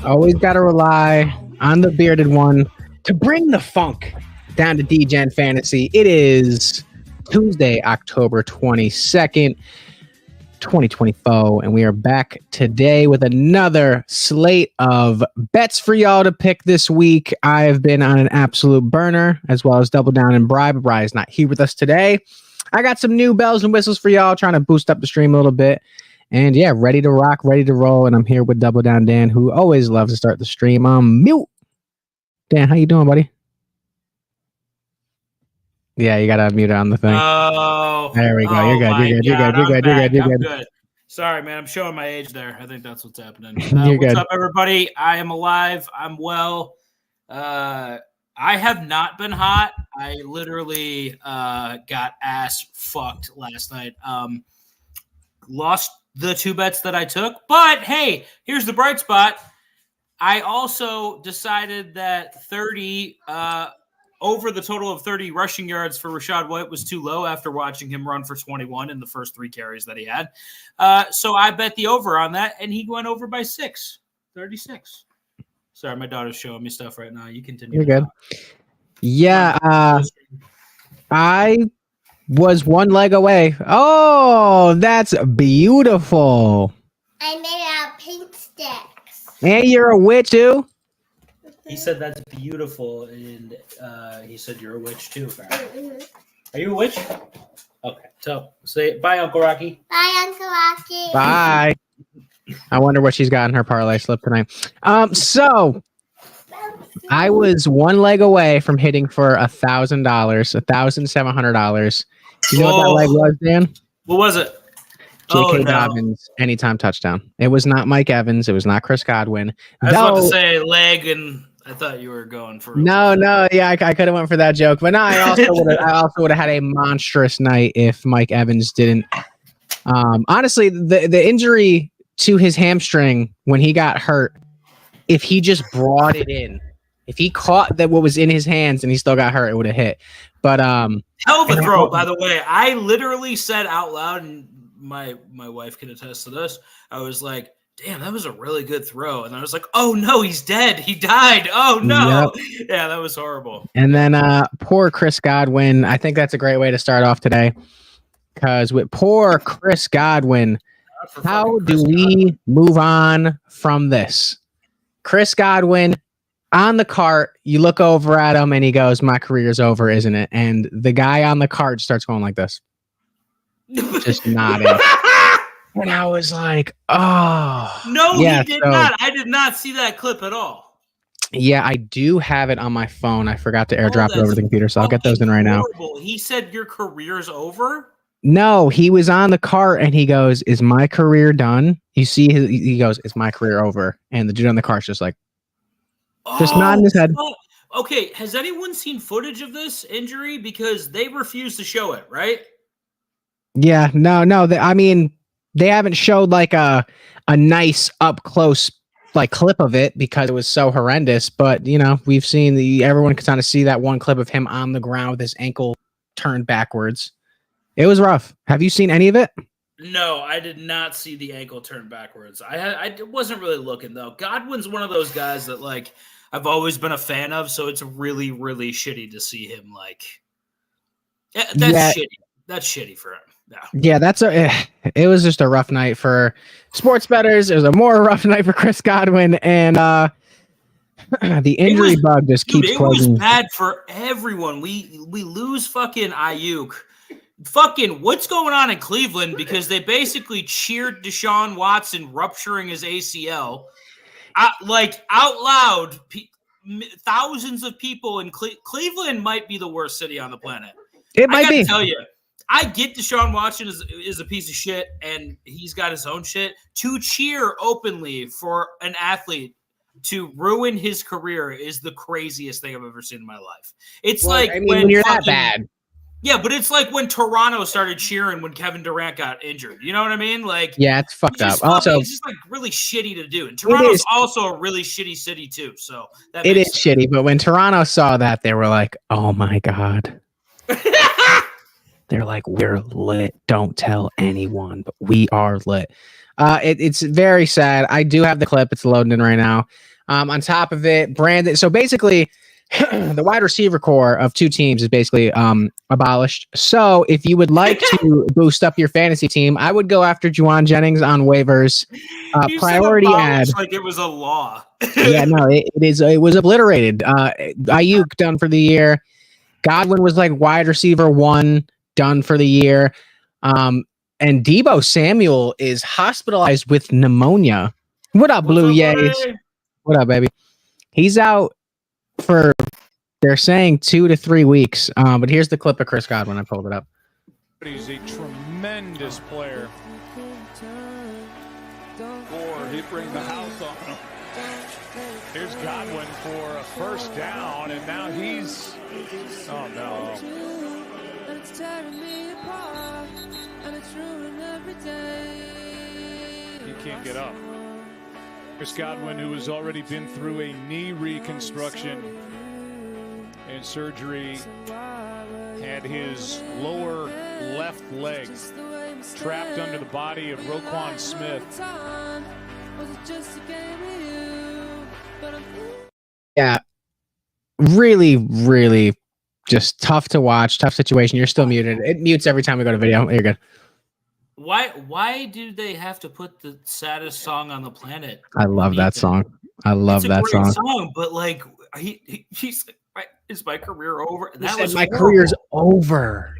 Always got to rely on the bearded one to bring the funk down to Degen Fantasy. It is Tuesday, October 22nd, 2024, and we are back today with another slate of bets for y'all to pick this week. I have been on an absolute burner, as well as Double Down and Bribe. Bribe is not here with us today. I got some new bells and whistles for y'all, trying to boost up the stream a little bit. And yeah, ready to rock, ready to roll. And I'm here with Double Down Dan, who always loves to start the stream on mute. Dan, how you doing, buddy? Yeah, you gotta mute it on the thing. Oh, there we go. You're good. You're good. Sorry, man. I'm showing my age there. I think that's what's happening. You're what's good. up, everybody? I am alive. I'm well. I have not been hot. I literally got ass fucked last night. Lost the two bets that I took, but hey, here's the bright spot. I also decided that 30 over the total of 30 rushing yards for Rachaad White was too low after watching him run for 21 in the first three carries that he had. So I bet the over on that, and he went over by 36. Sorry, my daughter's showing me stuff right now. You continue. You're good. Yeah, I was one leg away. Oh, that's beautiful. I made out pink sticks. And you're a witch too? He said that's beautiful, and he said you're a witch too. Mm-hmm. Are you a witch? Okay, so say bye, Uncle Rocky. Bye, Uncle Rocky. Bye. I wonder what she's got in her parlay slip tonight. So I was one leg away from hitting for $1,000, $1,700. You know what that leg was, Dan? What was it? J.K. Dobbins, anytime touchdown. It was not Mike Evans. It was not Chris Godwin. I was about to say leg, and I thought you were going for no. Yeah, I could have went for that joke, but no, I also would have had a monstrous night if Mike Evans didn't. Honestly, the injury to his hamstring when he got hurt, if he just brought it in, if he caught that what was in his hands and he still got hurt, it would have hit. But hell of a throw, by the way. I literally said out loud, and my wife can attest to this. I was like, damn, that was a really good throw. And I was like, oh no, he's dead. He died. Oh no. Yep. Yeah, that was horrible. And then poor Chris Godwin. I think that's a great way to start off today. Because with poor Chris Godwin, how do we move on from this? Chris Godwin on the cart, you look over at him and he goes, my career's over, isn't it? And the guy on the cart starts going like this. Just nodding. And I was like, oh. No, yeah, he did not. I did not see that clip at all. Yeah, I do have it on my phone. I forgot to airdrop it over the computer, so I'll get those in right now. He said your career's over? No, he was on the cart and he goes, is my career done? You see, he goes, is my career over? And the dude on the cart's just like, just nodding his head. Okay, has anyone seen footage of this injury? Because they refuse to show it, right? Yeah, no. I mean, they haven't showed like a nice up close like clip of it because it was so horrendous. But you know, we've seen everyone can kind of see that one clip of him on the ground with his ankle turned backwards. It was rough. Have you seen any of it? No, I did not see the ankle turned backwards. I wasn't really looking though. Godwin's one of those guys that like I've always been a fan of, so it's really, really shitty to see him like. That's shitty. That's shitty for him. Yeah, it was just a rough night for sports bettors. It was a more rough night for Chris Godwin, and the injury bug just keeps closing. It was bad for everyone. We lose fucking Ayuk. Fucking what's going on in Cleveland because they basically cheered Deshaun Watson rupturing his ACL. Like out loud, thousands of people in Cleveland might be the worst city on the planet. It might be. I tell you, I get Deshaun Watson is a piece of shit, and he's got his own shit. To cheer openly for an athlete to ruin his career is the craziest thing I've ever seen in my life. It's like when you're that bad. Yeah, but it's like when Toronto started cheering when Kevin Durant got injured. You know what I mean? Like, Yeah, it's fucked up. Also, Also, it's just like really shitty to do. And Toronto's also a really shitty city too. So that it is sense. shitty. But when Toronto saw that, they were like, "Oh my god." They're like, "We're lit. Don't tell anyone, but we are lit." It's very sad. I do have the clip. It's loading in right now. On top of it, Brandon. So basically, the wide receiver core of two teams is basically abolished. So if you would like to boost up your fantasy team, I would go after Juwan Jennings on waivers. Priority ad. Like it was a law. Yeah, no, it is. It was obliterated. Ayuk done for the year. Godwin was like wide receiver 1 done for the year. And Deebo Samuel is hospitalized with pneumonia. What up, Blue Yays? What up, baby? He's out for, they're saying 2 to 3 weeks. But here's the clip of Chris Godwin. I pulled it up. He's a tremendous player. Or he'd bring the house on him. Here's Godwin for a first down, and now he's, oh no. It's tearing me apart, and it's ruined every day. He can't get up. Chris Godwin, who has already been through a knee reconstruction and surgery, had his lower left leg trapped under the body of Roquan Smith. Yeah, really, really just tough to watch, tough situation. You're still muted. It mutes every time we go to video. You're good. Why do they have to put the saddest song on the planet? I love that song. I love that song. But like he's like, is my career over? That was my career's over.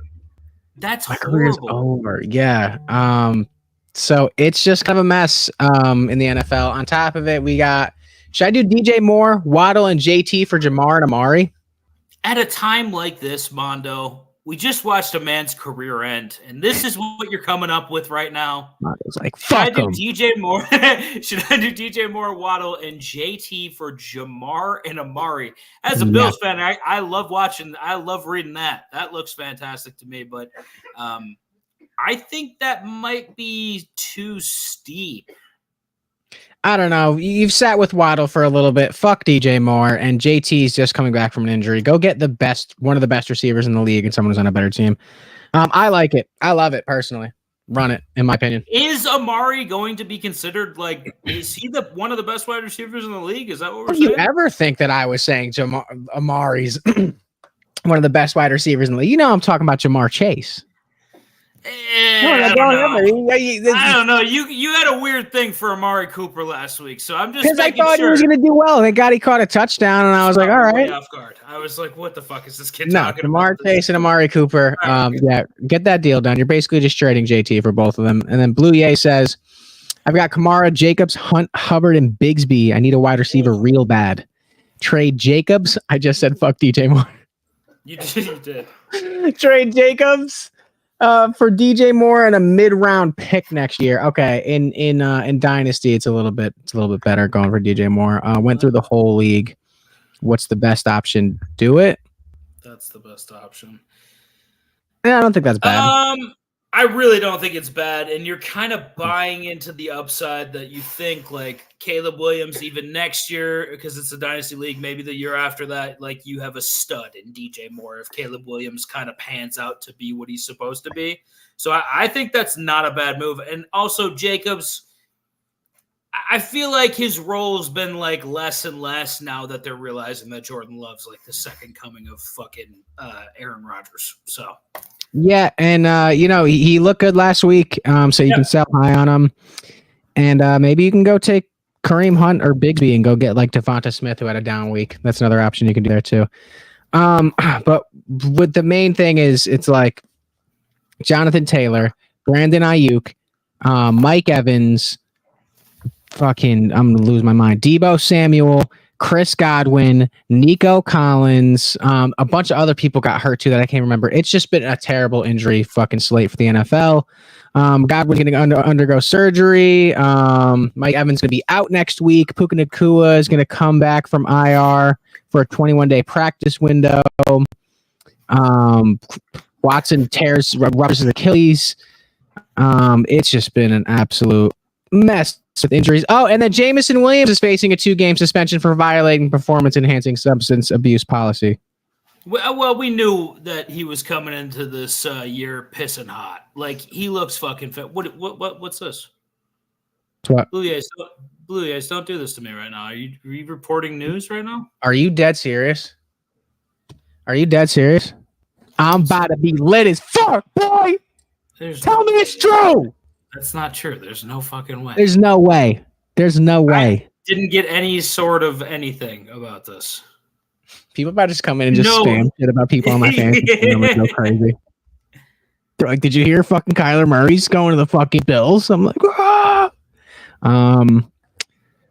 That's my horrible. Career's over. Yeah. So it's just kind of a mess in the NFL. On top of it, we got, should I do DJ Moore, Waddle, and JT for Jamar and Amari? At a time like this, Mondo, we just watched a man's career end, and this is what you're coming up with right now. It's like, fuck him. DJ Moore? Should I do DJ Moore, Waddle, and JT for Jamar and Amari? As a Bills fan, I love watching. I love reading that. That looks fantastic to me, but I think that might be too steep. I don't know. You've sat with Waddle for a little bit. Fuck DJ Moore, and JT's just coming back from an injury. Go get one of the best receivers in the league and someone who's on a better team. I like it. I love it personally. Run it, in my opinion. Is Amari going to be considered is he one of the best wide receivers in the league? Is that what we're saying? Do you ever think that I was saying Amari's one of the best wide receivers in the league? You know I'm talking about Jamar Chase. I don't know. You had a weird thing for Amari Cooper last week, so I'm just because I thought he was going to do well. Thank God he caught a touchdown, and I was like, all right. Off guard. I was like, what the fuck is this kid talking about? Jamar Chase and Amari Cooper. Yeah, get that deal done. You're basically just trading JT for both of them. And then Blue Yay says, I've got Kamara, Jacobs, Hunt, Hubbard, and Bigsby. I need a wide receiver real bad. Trade Jacobs. I just said fuck DJ Moore. You did. Trade Jacobs. For DJ Moore and a mid-round pick next year. Okay, in Dynasty, it's a little bit better going for DJ Moore. Went through the whole league. What's the best option? Do it. That's the best option. Yeah, I don't think that's bad. I really don't think it's bad, and you're kind of buying into the upside that you think like Caleb Williams even next year because it's a dynasty league. Maybe the year after that, like you have a stud in DJ Moore if Caleb Williams kind of pans out to be what he's supposed to be. So I think that's not a bad move. And also Jacobs, I feel like his role has been like less and less now that they're realizing that Jordan Love's like the second coming of fucking Aaron Rodgers. So. Yeah, and he looked good last week, so you can sell high on him, and maybe you can go take Kareem Hunt or Bigsby and go get like Devonta Smith who had a down week. That's another option you can do there too. But what the main thing is, it's like Jonathan Taylor, Brandon Ayuk, Mike Evans, fucking I'm gonna lose my mind. Deebo Samuel, Chris Godwin, Nico Collins, a bunch of other people got hurt too that I can't remember. It's just been a terrible injury fucking slate for the NFL. Godwin's going to undergo surgery. Mike Evans going to be out next week. Puka Nacua is going to come back from IR for a 21-day practice window. Watson ruptures his Achilles. It's just been an absolute mess with injuries. Oh, and then Jamison Williams is facing a 2-game suspension for violating performance-enhancing substance abuse policy. Well, we knew that he was coming into this year pissing hot. Like, he looks fucking fit. What's this? What? Blue Jays, don't do this to me right now. Are you reporting news right now? Are you dead serious? I'm about to be lit as fuck, boy. Tell me it's true. That's not true. There's no fucking way. There's no way. I didn't get any sort of anything about this. People about to just come in and just spam shit about people on my fantasy team. Go crazy. They're like, did you hear fucking Kyler Murray's going to the fucking Bills? I'm like, ah.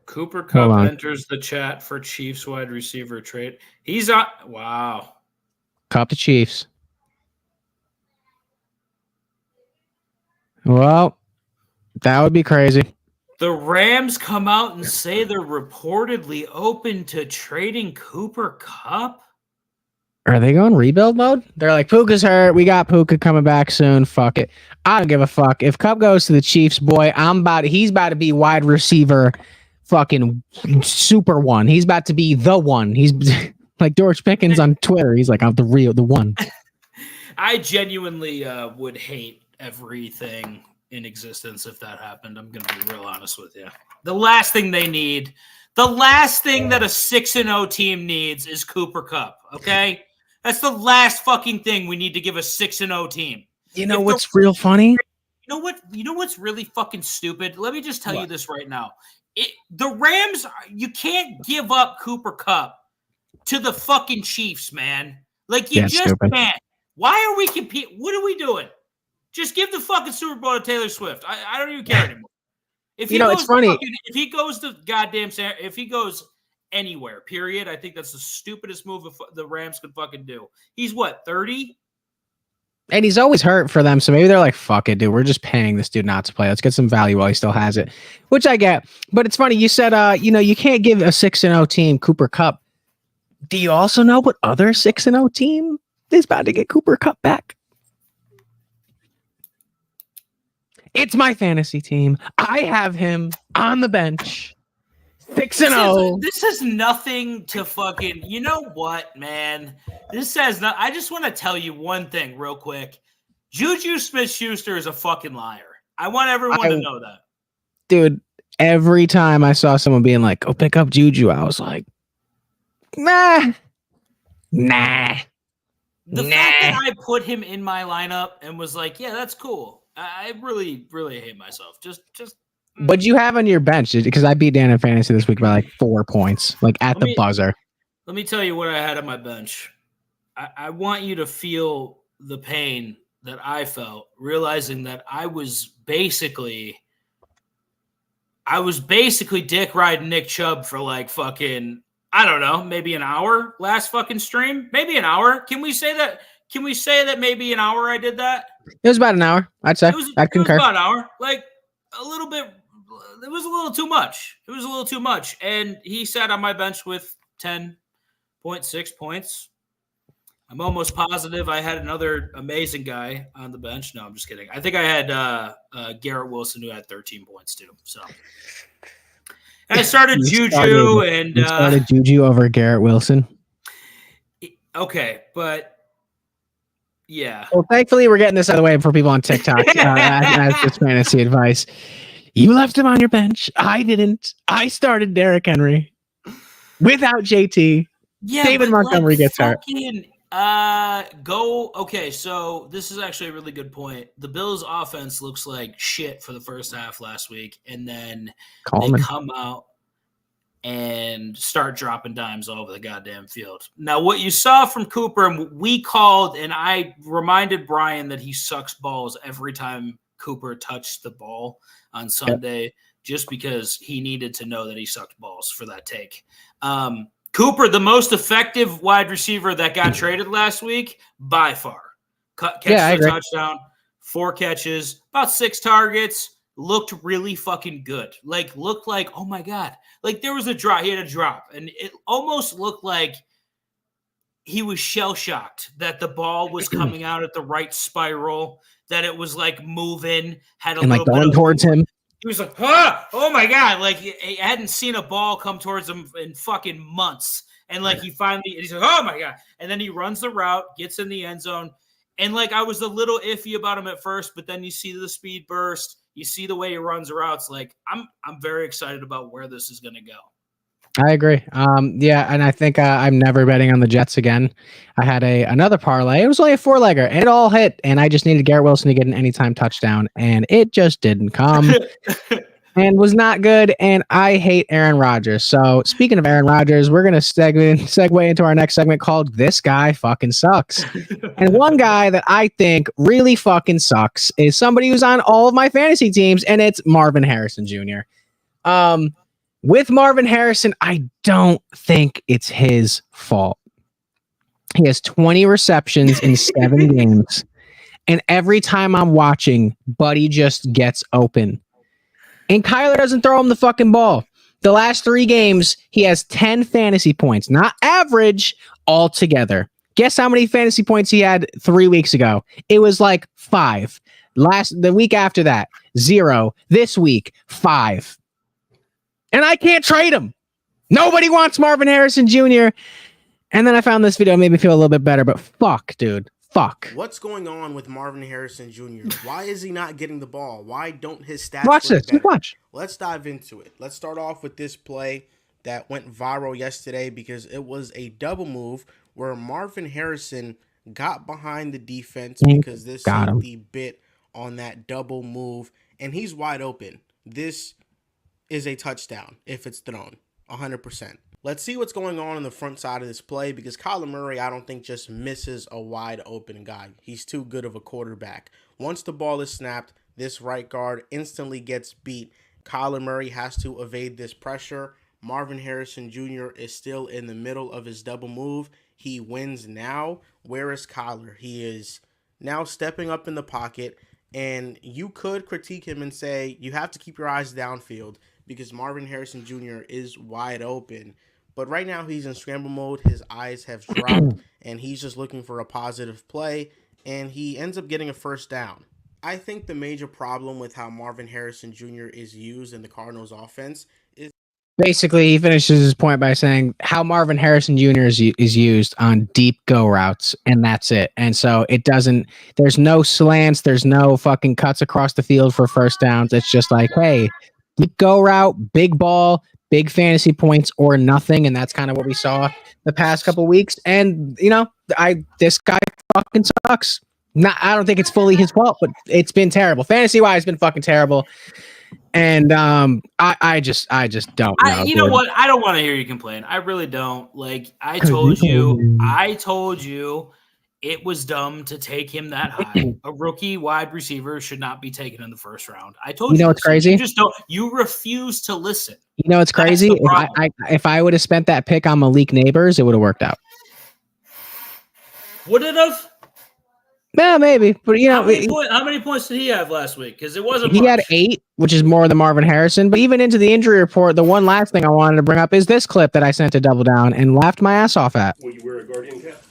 Cooper Kupp enters the chat for Chiefs wide receiver trade. He's on. Wow. Kupp to Chiefs. Well, that would be crazy. The Rams come out and say they're reportedly open to trading Cooper Kupp. Are they going rebuild mode? They're like, Puka's hurt. We got Puka coming back soon. Fuck it. I don't give a fuck. If Kupp goes to the Chiefs, boy, he's about to be wide receiver fucking super one. He's about to be the one. He's like George Pickens on Twitter. He's like, I'm the one. I genuinely would hate everything in existence if that happened. I'm going to be real honest with you. The last thing they need, the last thing that a 6-0 team needs is Cooper Kupp, okay? That's the last fucking thing we need to give a 6-0 team. You know what's real funny? You know what's really fucking stupid? Let me just tell you this right now. The Rams, you can't give up Cooper Kupp to the fucking Chiefs, man. Like, you just can't. Why are we competing? What are we doing? Just give the fucking Super Bowl to Taylor Swift. I don't even care anymore. If he goes it's funny. If he goes to goddamn, if he goes anywhere, period, I think that's the stupidest move the Rams could fucking do. He's what, 30? And he's always hurt for them, so maybe they're like, fuck it, dude. We're just paying this dude not to play. Let's get some value while he still has it, which I get. But it's funny. You said, you can't give a 6-0 team Cooper Kupp. Do you also know what other 6-0 team is about to get Cooper Kupp back? It's my fantasy team. I have him on the bench. 6-0. This is nothing to fucking. You know what, man? This says not. I just want to tell you one thing real quick. Juju Smith-Schuster is a fucking liar. I want everyone to know that. Dude, every time I saw someone being like, "Go pick up Juju," I was like, "Nah." The fact that I put him in my lineup and was like, "Yeah, that's cool." I really, really hate myself. Just. What'd you have on your bench? Because I beat Dan in fantasy this week by like 4 points, like at the buzzer. Let me tell you what I had on my bench. I want you to feel the pain that I felt, realizing that I was basically dick riding Nick Chubb for like fucking, I don't know, maybe an hour last fucking stream, maybe an hour. Can we say that? Can we say that maybe an hour I did that? It was about an hour, I'd say. I'd concur. It was about an hour, like a little bit. It was a little too much. And he sat on my bench with 10.6 points. I'm almost positive I had another amazing guy on the bench. No, I'm just kidding. I think I had Garrett Wilson, who had 13 points too. So, and I started Juju and started Juju over Garrett Wilson. Okay, but yeah. Well, thankfully, we're getting this out of the way for people on TikTok as this fantasy advice. You left him on your bench. I didn't. I started Derrick Henry without JT. Yeah, David Montgomery gets hurt. Okay, so this is actually a really good point. The Bills' offense looks like shit for the first half last week, and then they come out and start dropping dimes all over the goddamn field. Now, what you saw from Cooper, and we called, and I reminded Brian that he sucks balls every time Cooper touched the ball on Sunday, just because he needed to know that he sucked balls for that take. Cooper, the most effective wide receiver that got traded last week, by far. Catches a touchdown, 4 catches, about 6 targets, looked really fucking good. Like, looked like, oh my God. Like, there was a drop. He had a drop, and it almost looked like he was shell shocked that the ball was coming out at the right spiral, that it was like moving, had a And little like going bit towards him. He was like, oh my God. Like he hadn't seen a ball come towards him in fucking months. And like he's like, oh my God. And then he runs the route, gets in the end zone. And like I was a little iffy about him at first, but then you see the speed burst, you see the way he runs the routes. Like I'm very excited about where this is gonna go. I agree. Yeah, and I think I'm never betting on the Jets again. I had another parlay. It was only a 4-legger, and it all hit. And I just needed Garrett Wilson to get an anytime touchdown, and it just didn't come, and was not good. And I hate Aaron Rodgers. So speaking of Aaron Rodgers, we're gonna segue into our next segment called "This Guy Fucking Sucks." And one guy that I think really fucking sucks is somebody who's on all of my fantasy teams, and it's Marvin Harrison Jr. With Marvin Harrison, I don't think it's his fault. He has 20 receptions in 7 games. And every time I'm watching, Buddy just gets open. And Kyler doesn't throw him the fucking ball. The last 3 games, he has 10 fantasy points, not average, altogether. Guess how many fantasy points he had 3 weeks ago? It was like 5. The week after that, 0. This week, 5. And I can't trade him. Nobody wants Marvin Harrison Jr. And then I found this video, made me feel a little bit better, but fuck, dude. Fuck. What's going on with Marvin Harrison Jr.? Why is he not getting the ball? Why don't his stats Watch look this. better? Watch. Let's dive into it. Let's start off with this play that went viral yesterday because it was a double move where Marvin Harrison got behind the defense because this safety bit on that double move, and he's wide open. This is a touchdown if it's thrown, 100%. Let's see what's going on the front side of this play because Kyler Murray, I don't think, just misses a wide open guy. He's too good of a quarterback. Once the ball is snapped, this right guard instantly gets beat. Kyler Murray has to evade this pressure. Marvin Harrison Jr. is still in the middle of his double move. He wins now. Where is Kyler? He is now stepping up in the pocket, and you could critique him and say you have to keep your eyes downfield because Marvin Harrison Jr. is wide open. But right now he's in scramble mode. His eyes have dropped, and he's just looking for a positive play, and he ends up getting a first down. I think the major problem with how Marvin Harrison Jr. is used in the Cardinals offense is basically he finishes his point by saying how Marvin Harrison Jr. is used on deep go routes, and that's it. And so it doesn't, there's no slants, there's no fucking cuts across the field for first downs. It's just like, hey, deep go route, big ball, big fantasy points or nothing. And that's kind of what we saw the past couple weeks. And you know, this guy fucking sucks. I don't think it's fully his fault, but it's been terrible. Fantasy wise, it's been fucking terrible. And I just don't know. You know what? I don't want to hear you complain. I really don't. Like I told you it was dumb to take him that high. A rookie wide receiver should not be taken in the first round. I told you. You know what's crazy? You just don't. You refuse to listen. You know what's crazy? If I would have spent that pick on Malik Neighbors, it would have worked out. Would it have? Yeah, maybe. But you know, how many points did he have last week? Because it wasn't. He had 8, which is more than Marvin Harrison. But even into the injury report, the one last thing I wanted to bring up is this clip that I sent to Double Down and laughed my ass off at. Will you wear a Guardian cap?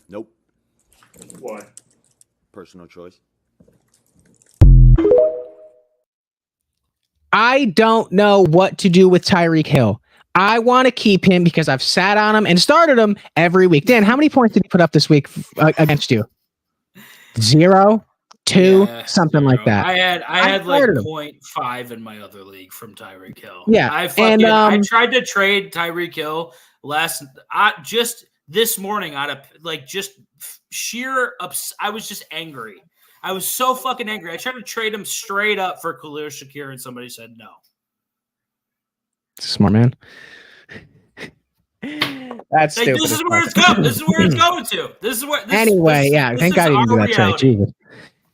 Nope. Why? Personal choice. I don't know what to do with Tyreek Hill. I want to keep him because I've sat on him and started him every week. Dan, how many points did he put up this week against you? 0, 2, something 0. Like that. I had like 0.5 in my other league from Tyreek Hill. Yeah, I tried to trade Tyreek Hill just this morning out of like just sheer I was just angry. I was so fucking angry. I tried to trade him straight up for Khalil Shakir, and somebody said no. Smart man. That's like, stupid. This is where it's going. This is where it's going to. This is where. Thank God you didn't do that trade. Jesus.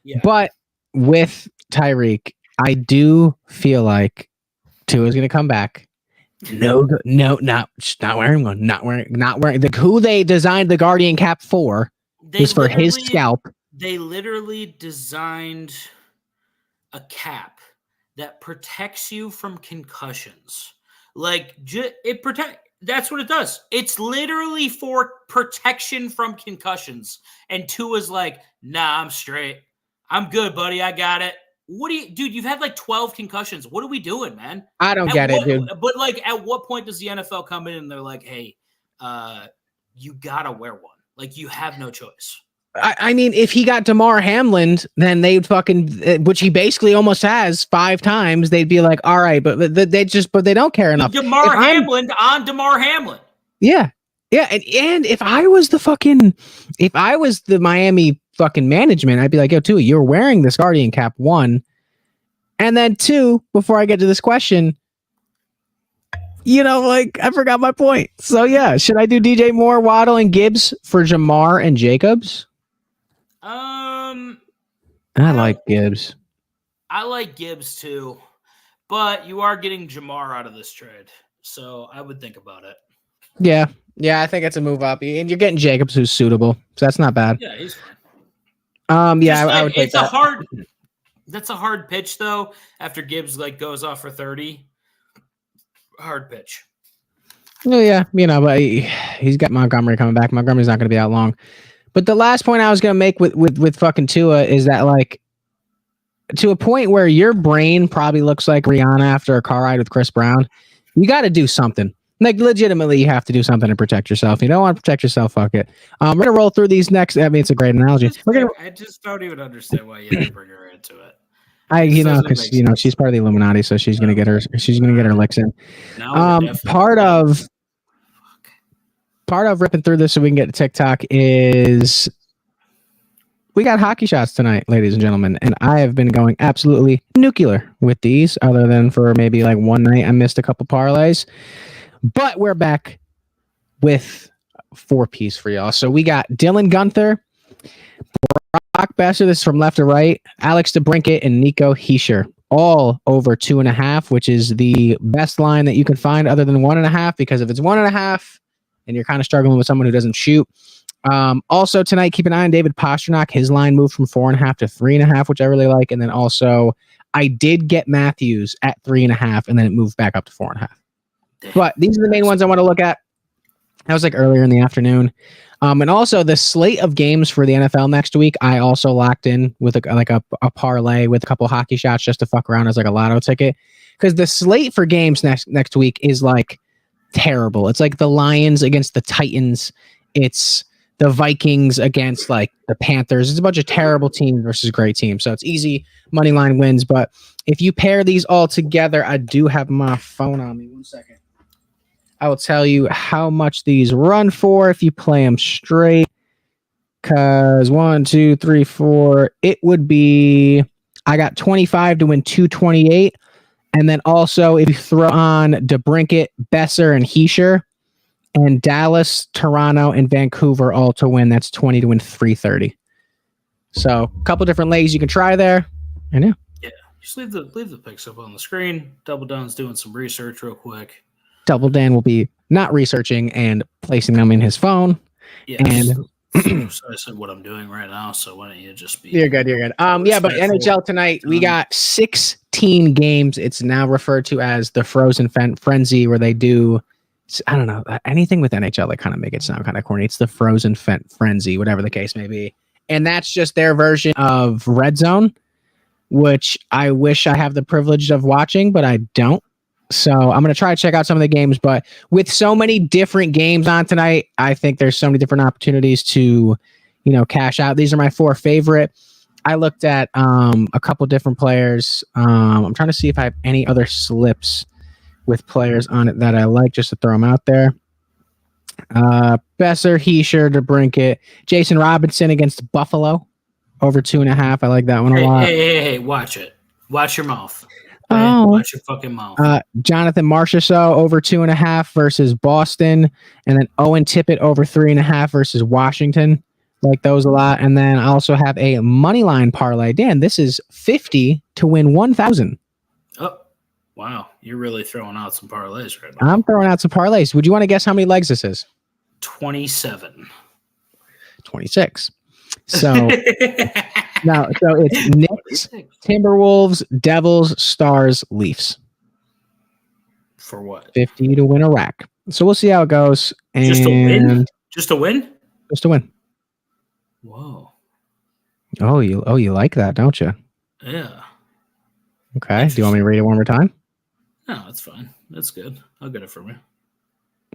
Yeah. But with Tyreek, I do feel like Tua's going to come back. Not wearing one. Not wearing who they designed the Guardian cap for was for his scalp. They literally designed a cap that protects you from concussions. Like it protect. That's what it does. It's literally for protection from concussions. And Tua's like, nah, I'm straight. I'm good, buddy. I got it. What do you, dude? You've had like 12 concussions. What are we doing, man? I don't get it, dude. But like, at what point does the NFL come in and they're like, hey, you gotta wear one? Like, you have no choice. I mean, if he got DeMar Hamlin, then they'd fucking, which he basically almost has 5 times, they'd be like, all right, but they don't care enough. DeMar Hamlin on DeMar Hamlin. Yeah. Yeah. And if I was the Miami fucking management, I'd be like, yo, Tua, you're wearing this Guardian cap, 1. And then 2, before I get to this question, like, I forgot my point. So yeah, should I do DJ Moore, Waddle, and Gibbs for Jamar and Jacobs? I like Gibbs. I like Gibbs too, but you are getting Jamar out of this trade, so I would think about it. Yeah, I think it's a move up, and you're getting Jacobs, who's suitable, so that's not bad. Yeah, he's fine. Yeah, I would take that. That's a hard pitch though. After Gibbs goes off for 30, hard pitch. Oh yeah, but he's got Montgomery coming back. Montgomery's not going to be out long. But the last point I was going to make with fucking Tua is that, like, to a point where your brain probably looks like Rihanna after a car ride with Chris Brown, you got to do something. Like, legitimately, you have to do something to protect yourself. You don't want to protect yourself, fuck it. We're going to roll through these next. I mean, it's a great analogy. I just don't even understand why you had to bring her into it. Because she's part of the Illuminati, so she's going to get her licks in. Part of ripping through this so we can get to TikTok is we got hockey shots tonight, ladies and gentlemen, and I have been going absolutely nuclear with these, other than for maybe like one night I missed a couple parlays. But we're back with 4-piece for y'all. So we got Dylan Gunther, Brock Besser, this is from left to right, Alex DeBrincat, and Nico Hischier, all over 2.5, which is the best line that you can find other than 1.5, because if it's 1.5 and you're kind of struggling with someone who doesn't shoot. Also tonight, keep an eye on David Pastrnak. His line moved from 4.5 to 3.5, which I really like. And then also I did get Matthews at 3.5, and then it moved back up to 4.5. But these are the main ones I want to look at. That was like earlier in the afternoon. And also the slate of games for the NFL next week, I also locked in with a parlay with a couple hockey shots just to fuck around as like a lotto ticket. Because the slate for games next week is like terrible. It's like the Lions against the Titans. It's the Vikings against like the Panthers. It's a bunch of terrible teams versus great teams. So it's easy money line wins. But if you pair these all together, I do have my phone on me. 1 second. I will tell you how much these run for if you play them straight. Because 1, 2, 3, 4, it would be, I got 25 to win 228. And then also, if you throw on DeBrincat, Besser, and Hischier, and Dallas, Toronto, and Vancouver all to win, that's 20 to win 330. So, a couple different legs you can try there. And yeah, just leave the picks up on the screen. Double Down's doing some research real quick. Double Dan will be not researching and placing them in his phone. Yes. And so I said what I'm doing right now, so why don't you just be... You're good. Yeah, but NHL tonight, we got 16 games. It's now referred to as the Frozen Frenzy, where they do, I don't know, anything with NHL, they kind of make it sound kind of corny. It's the Frozen Frenzy, whatever the case may be. And that's just their version of Red Zone, which I wish I have the privilege of watching, but I don't. So I'm going to try to check out some of the games, but with so many different games on tonight, I think there's so many different opportunities to, cash out. These are my 4 favorite. I looked at a couple different players. I'm trying to see if I have any other slips with players on it that I like, just to throw them out there. Besser, Hischier, DeBrincat, Jason Robinson against Buffalo over 2.5. I like that one a lot. Hey, watch it. Watch your mouth. Watch your fucking mouth. Jonathan Marchessault over 2.5 versus Boston, and then Owen Tippett over 3.5 versus Washington. Like those a lot. And then I also have a money line parlay. Dan, this is 50 to win 1,000. Oh, wow. You're really throwing out some parlays right now. I'm throwing out some parlays. Would you want to guess how many legs this is? 27. 26. So it's Knicks, Timberwolves, Devils, Stars, Leafs. For what? 50 to win a rack. So we'll see how it goes. And Just to win? Just to win? Just to win. Whoa. Oh, you like that, don't you? Yeah. Okay. Do you want me to read it one more time? No, that's fine. That's good. I'll get it from you.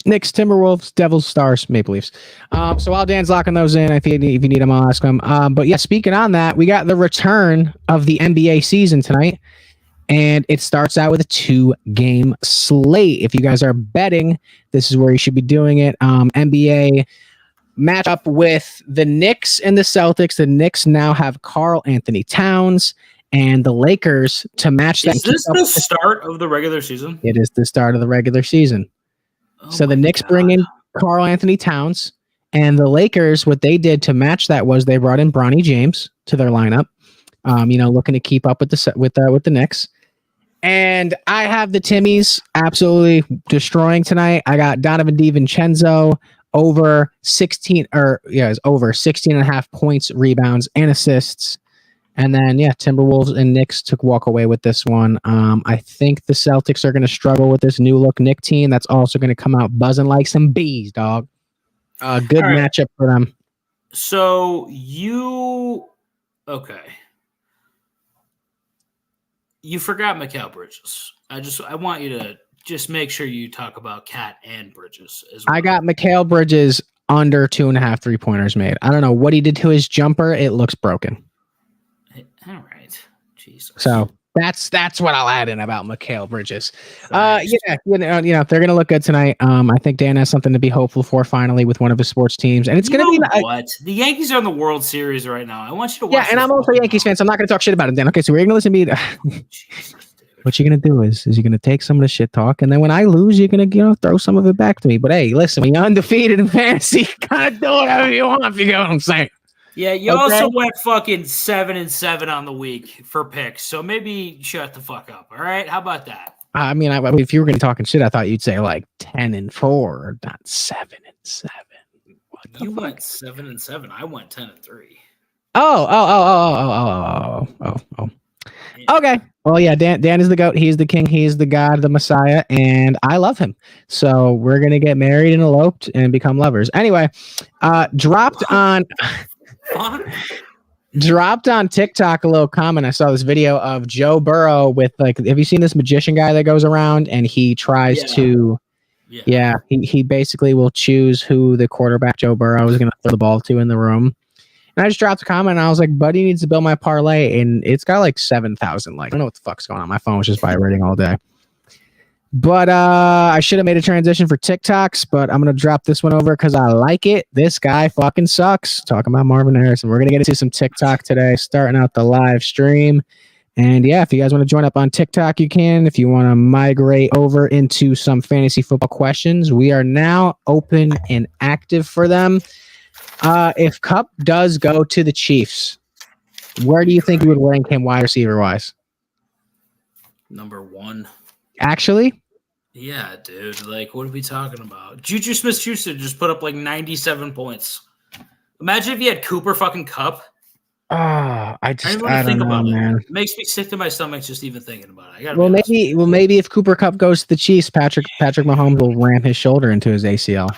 Knicks, Timberwolves, Devils, Stars, Maple Leafs. So while Dan's locking those in, if you need them, I'll ask them. But yeah, speaking on that, we got the return of the NBA season tonight, and it starts out with a 2-game slate. If you guys are betting, this is where you should be doing it. NBA match up with the Knicks and the Celtics. The Knicks now have Karl Anthony Towns, and the Lakers to match that. Is this the start of the regular season? It is the start of the regular season. So the Knicks bring in Karl Anthony Towns, and the Lakers, what they did to match that was they brought in Bronny James to their lineup. Looking to keep up with the Knicks. And I have the Timmies absolutely destroying tonight. I got Donovan DiVincenzo over 16 and a half points, rebounds, and assists. And then, Timberwolves and Knicks took walk away with this one. I think the Celtics are going to struggle with this new look Knick team that's also going to come out buzzing like some bees, dog. Good matchup for them. So okay. You forgot Mikal Bridges. I want you to just make sure you talk about Cat and Bridges as well. I got Mikal Bridges under 2.5 3-pointers made. I don't know what he did to his jumper. It looks broken. All right. Jesus. So that's what I'll add in about Mikal Bridges. They're going to look good tonight. I think Dan has something to be hopeful for finally with one of his sports teams, and it's going to be what the Yankees are in the World Series right now. I want you to watch. Yeah, and I'm also a Yankees fan, so I'm not going to talk shit about it, Dan. Okay, so we're going to listen to me. Jesus, what you're going to do is you're going to take some of the shit talk, and then when I lose, you're going to throw some of it back to me. But hey, listen, when you're undefeated in fantasy, you kind of do whatever you want if you get what I'm saying. Yeah, you also went fucking 7-7 on the week for picks, so maybe shut the fuck up. All right, how about that? I mean, if you were going to talking shit, I thought you'd say like 10-4, not 7-7. You went 7-7. I went 10-3. Oh. Yeah. Okay. Well, yeah, Dan is the GOAT. He's the king. He's the God, the Messiah, and I love him. So we're gonna get married and eloped and become lovers. Anyway, dropped on TikTok a little comment. I saw this video of Joe Burrow with have you seen this magician guy that goes around and he tries to he basically will choose who the quarterback Joe Burrow is gonna throw the ball to in the room. And I just dropped a comment and I was like, buddy needs to build my parlay, and it's got like 7,000 likes. I don't know what the fuck's going on. My phone was just vibrating all day. But I should have made a transition for TikToks, but I'm going to drop this one over because I like it. This guy fucking sucks. Talking about Marvin Harrison. We're going to get into some TikTok today, starting out the live stream. And yeah, if you guys want to join up on TikTok, you can. If you want to migrate over into some fantasy football questions, we are now open and active for them. If Kupp does go to the Chiefs, where do you think you would rank him wide receiver wise? Number 1. Actually? Yeah, dude. Like, what are we talking about? Juju Smith-Schuster just put up like 97 points. Imagine if you had Cooper fucking Kupp. I don't know, man. It makes me sick to my stomach just even thinking about it. Maybe if Cooper Kupp goes to the Chiefs, Patrick Mahomes will ram his shoulder into his ACL.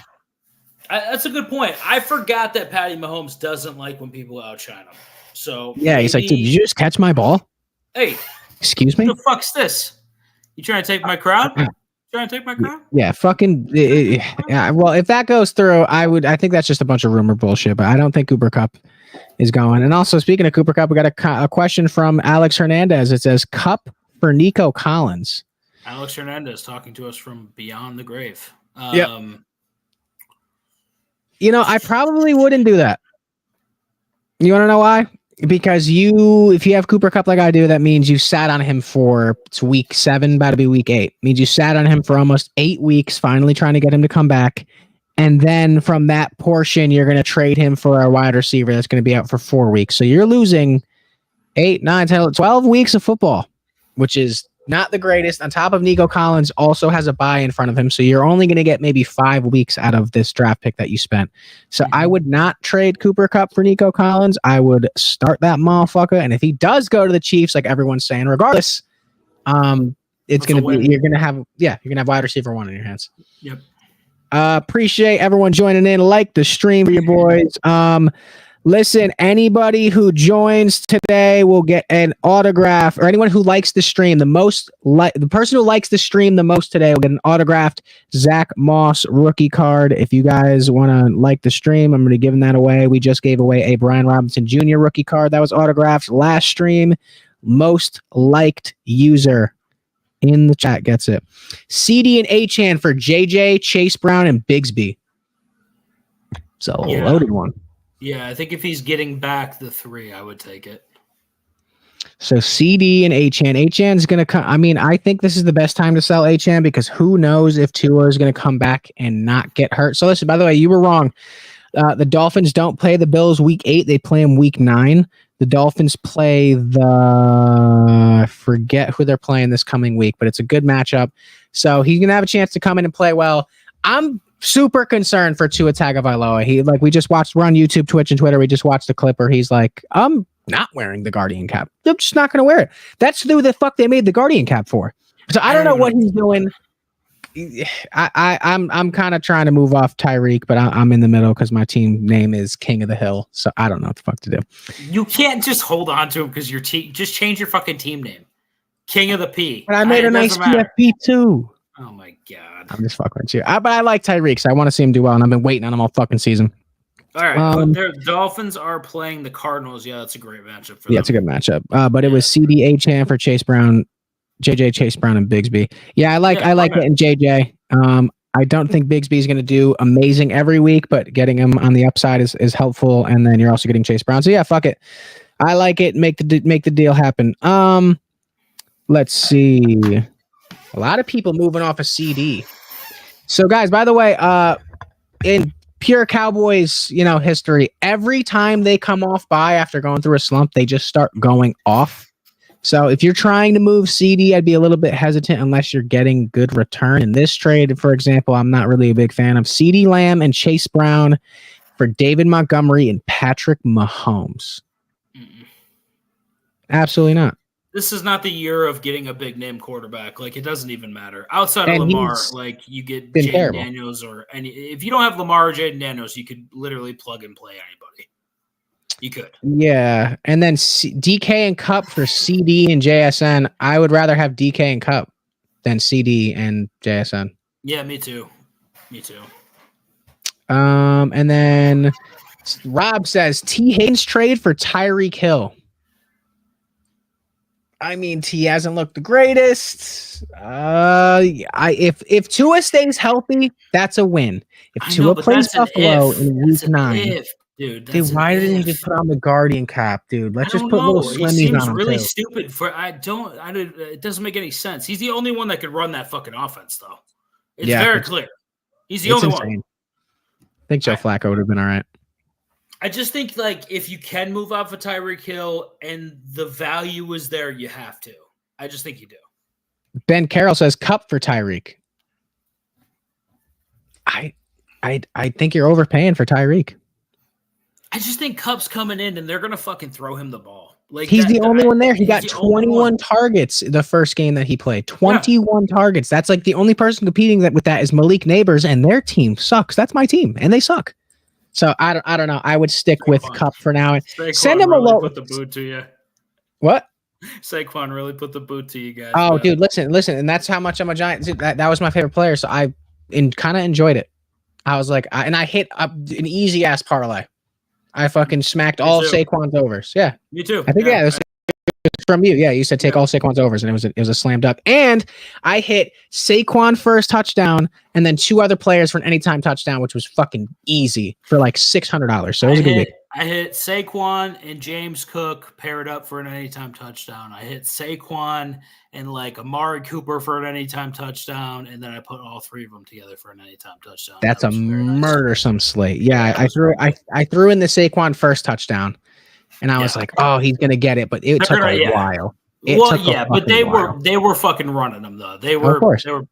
That's a good point. I forgot that Patty Mahomes doesn't like when people outshine him. So yeah, he's like, did you just catch my ball? Hey, excuse me? What the fuck's this? You trying to take my crown? Yeah, fucking. Yeah. Well, if that goes through, I think that's just a bunch of rumor bullshit. But I don't think Cooper Kupp is going. And also, speaking of Cooper Kupp, we got a question from Alex Hernandez. It says Kupp for Nico Collins. Alex Hernandez talking to us from beyond the grave. I probably wouldn't do that. You want to know why? Because if you have Cooper Kupp like I do, that means you sat on him it's week 7, about to be week 8. It means you sat on him for almost 8 weeks, finally trying to get him to come back. And then from that portion, you're going to trade him for a wide receiver that's going to be out for 4 weeks. So you're losing 8, 9, 10, 12 weeks of football, which is not the greatest. On top of Nico Collins also has a bye in front of him. So you're only going to get maybe 5 weeks out of this draft pick that you spent. So I would not trade Cooper Kupp for Nico Collins. I would start that motherfucker. And if he does go to the Chiefs, like everyone's saying, regardless, it's going to be, you're going to have wide receiver 1 in your hands. Yep. Appreciate everyone joining in. Like the stream for your boys. Listen, anybody who joins today will get an autograph, or anyone who likes the stream the person who likes the stream the most today will get an autographed Zach Moss rookie card. If you guys want to like the stream, I'm going to be giving that away. We just gave away a Brian Robinson Jr. rookie card that was autographed last stream. Most liked user in the chat gets it. CD and Achan for JJ, Chase Brown, and Bigsby. So loaded one. Yeah, I think if he's getting back the 3, I would take it. So CD and Achan. Achan's going to come. I mean, I think this is the best time to sell Achan because who knows if Tua is going to come back and not get hurt. So listen, by the way, you were wrong. The Dolphins don't play the Bills week 8. They play them week 9. The Dolphins play I forget who they're playing this coming week, but it's a good matchup. So he's going to have a chance to come in and play well. I'm super concerned for Tua Tagovailoa. We just watched, we're on YouTube, Twitch, and Twitter. We just watched the clip where he's like, I'm not wearing the Guardian cap. I'm just not going to wear it. That's who the fuck they made the Guardian cap for. So I don't know what he's doing. I'm kind of trying to move off Tyreek, but I'm in the middle because my team name is King of the Hill. So I don't know what the fuck to do. You can't just hold on to him because your team. Just change your fucking team name, King of the P. But I made a nice PFP too. Oh my god! I'm just fucking with you. But I like Tyreek, so I want to see him do well, and I've been waiting on him all fucking season. All right, but their Dolphins are playing the Cardinals. Yeah, that's a great matchup for them. Yeah, it's a good matchup. But it was CD Achan for Chase Brown, JJ, Chase Brown, and Bigsby. Yeah, I like getting JJ. I don't think Bigsby is going to do amazing every week, but getting him on the upside is helpful. And then you're also getting Chase Brown. So yeah, fuck it. I like it. Make the deal happen. Let's see. A lot of people moving off a CD. So guys, by the way, in pure Cowboys, history, every time they come off by after going through a slump, they just start going off. So if you're trying to move CD, I'd be a little bit hesitant unless you're getting good return. In this trade, for example, I'm not really a big fan of CD Lamb and Chase Brown for David Montgomery and Patrick Mahomes. Absolutely not. This is not the year of getting a big name quarterback. It doesn't even matter. Outside of Lamar, you get Jaden Daniels or any. If you don't have Lamar or Jaden Daniels, you could literally plug and play anybody. You could. Yeah. And then DK and Cup for CD and JSN. I would rather have DK and Cup than CD and JSN. Yeah, me too. And then Rob says T. Higgins trade for Tyreek Hill. I mean, T hasn't looked the greatest. If Tua stays healthy, that's a win. If Tua plays Buffalo in week 9, dude, why didn't he just put on the Guardian cap, dude? Let's just put little slimmies on him. Really stupid. It doesn't make any sense. He's the only one that could run that fucking offense, though. It's very clear. He's the only one. I think Joe Flacco would have been all right. I just think if you can move off of Tyreek Hill and the value is there, you have to. I just think you do. Ben Carroll says Cup for Tyreek. I think you're overpaying for Tyreek. I just think Cup's coming in and they're gonna fucking throw him the ball. He's the only one there. He got 21 targets the first game that he played. 21 targets. That's the only person competing with that is Malik Neighbors, and their team sucks. That's my team, and they suck. So I don't know. I would stick with Cup for now. Send him a low. Put the boot to you. What? Saquon really put the boot to you guys. Oh, dude, listen, and that's how much I'm a Giant. Dude, that was my favorite player, so I kind of enjoyed it. I was like, and I hit up an easy ass parlay. I fucking smacked all Saquon's overs. Yeah, me too. I think it was from you. Yeah, you said take all Saquon's overs, and it was a slam dunk. And I hit Saquon first touchdown, and then 2 other players for an anytime touchdown, which was fucking easy for $600. So it was a good week. I hit Saquon and James Cook paired up for an anytime touchdown. I hit Saquon and Amari Cooper for an anytime touchdown, and then I put all 3 of them together for an anytime touchdown. That's a murdersome slate. Yeah, I threw in the Saquon first touchdown, and I was like, oh, he's gonna get it, but it took a while. But they were fucking running them though. They were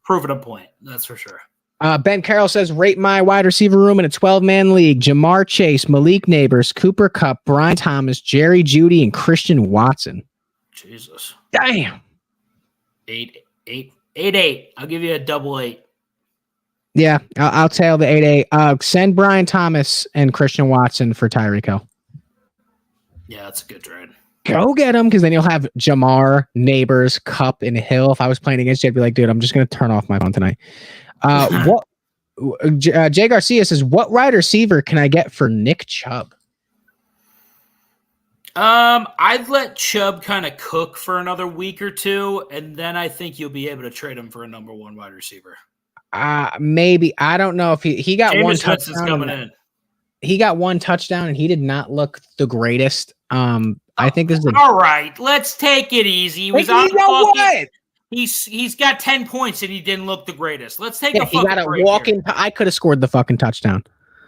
proving a point. That's for sure. Ben Carroll says, rate my wide receiver room in a 12-man league. Jamar Chase, Malik Neighbors, Cooper Kupp, Brian Thomas, Jerry Jeudy, and Christian Watson. Jesus. Damn. 8. I'll give you a double 8. Yeah, I'll tail the 8A. Send Brian Thomas and Christian Watson for Tyreek Hill. Yeah, that's a good trade. Go get him, because then you'll have Jamar, Neighbors, Cup, and Hill. If I was playing against you, I'd be like, dude, I'm just going to turn off my phone tonight. Jay Garcia says, what wide receiver can I get for Nick Chubb? I'd let Chubb kind of cook for another week or two, and then I think you'll be able to trade him for a number 1 wide receiver. Maybe. I don't know if he got Jameis one Winston's touchdown. coming in. He got one touchdown, and he did not look the greatest. I think this is all right. Let's take it easy. He's got 10 points, and he didn't look the greatest. Let's take a fucking break here. I could have scored the fucking touchdown.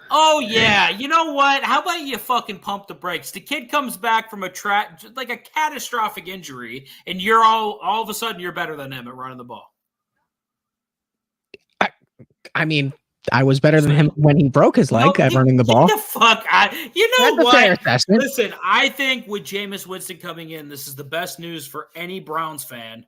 Oh, yeah. You know what? How about you fucking pump the brakes? The kid comes back from a catastrophic injury, and you're all of a sudden you're better than him at running the ball. I mean, I was better than him when he broke his leg at running the ball. Get the fuck out. You know That's what? a fair assessment. Listen, I think with Jameis Winston coming in, this is the best news for any Browns fan.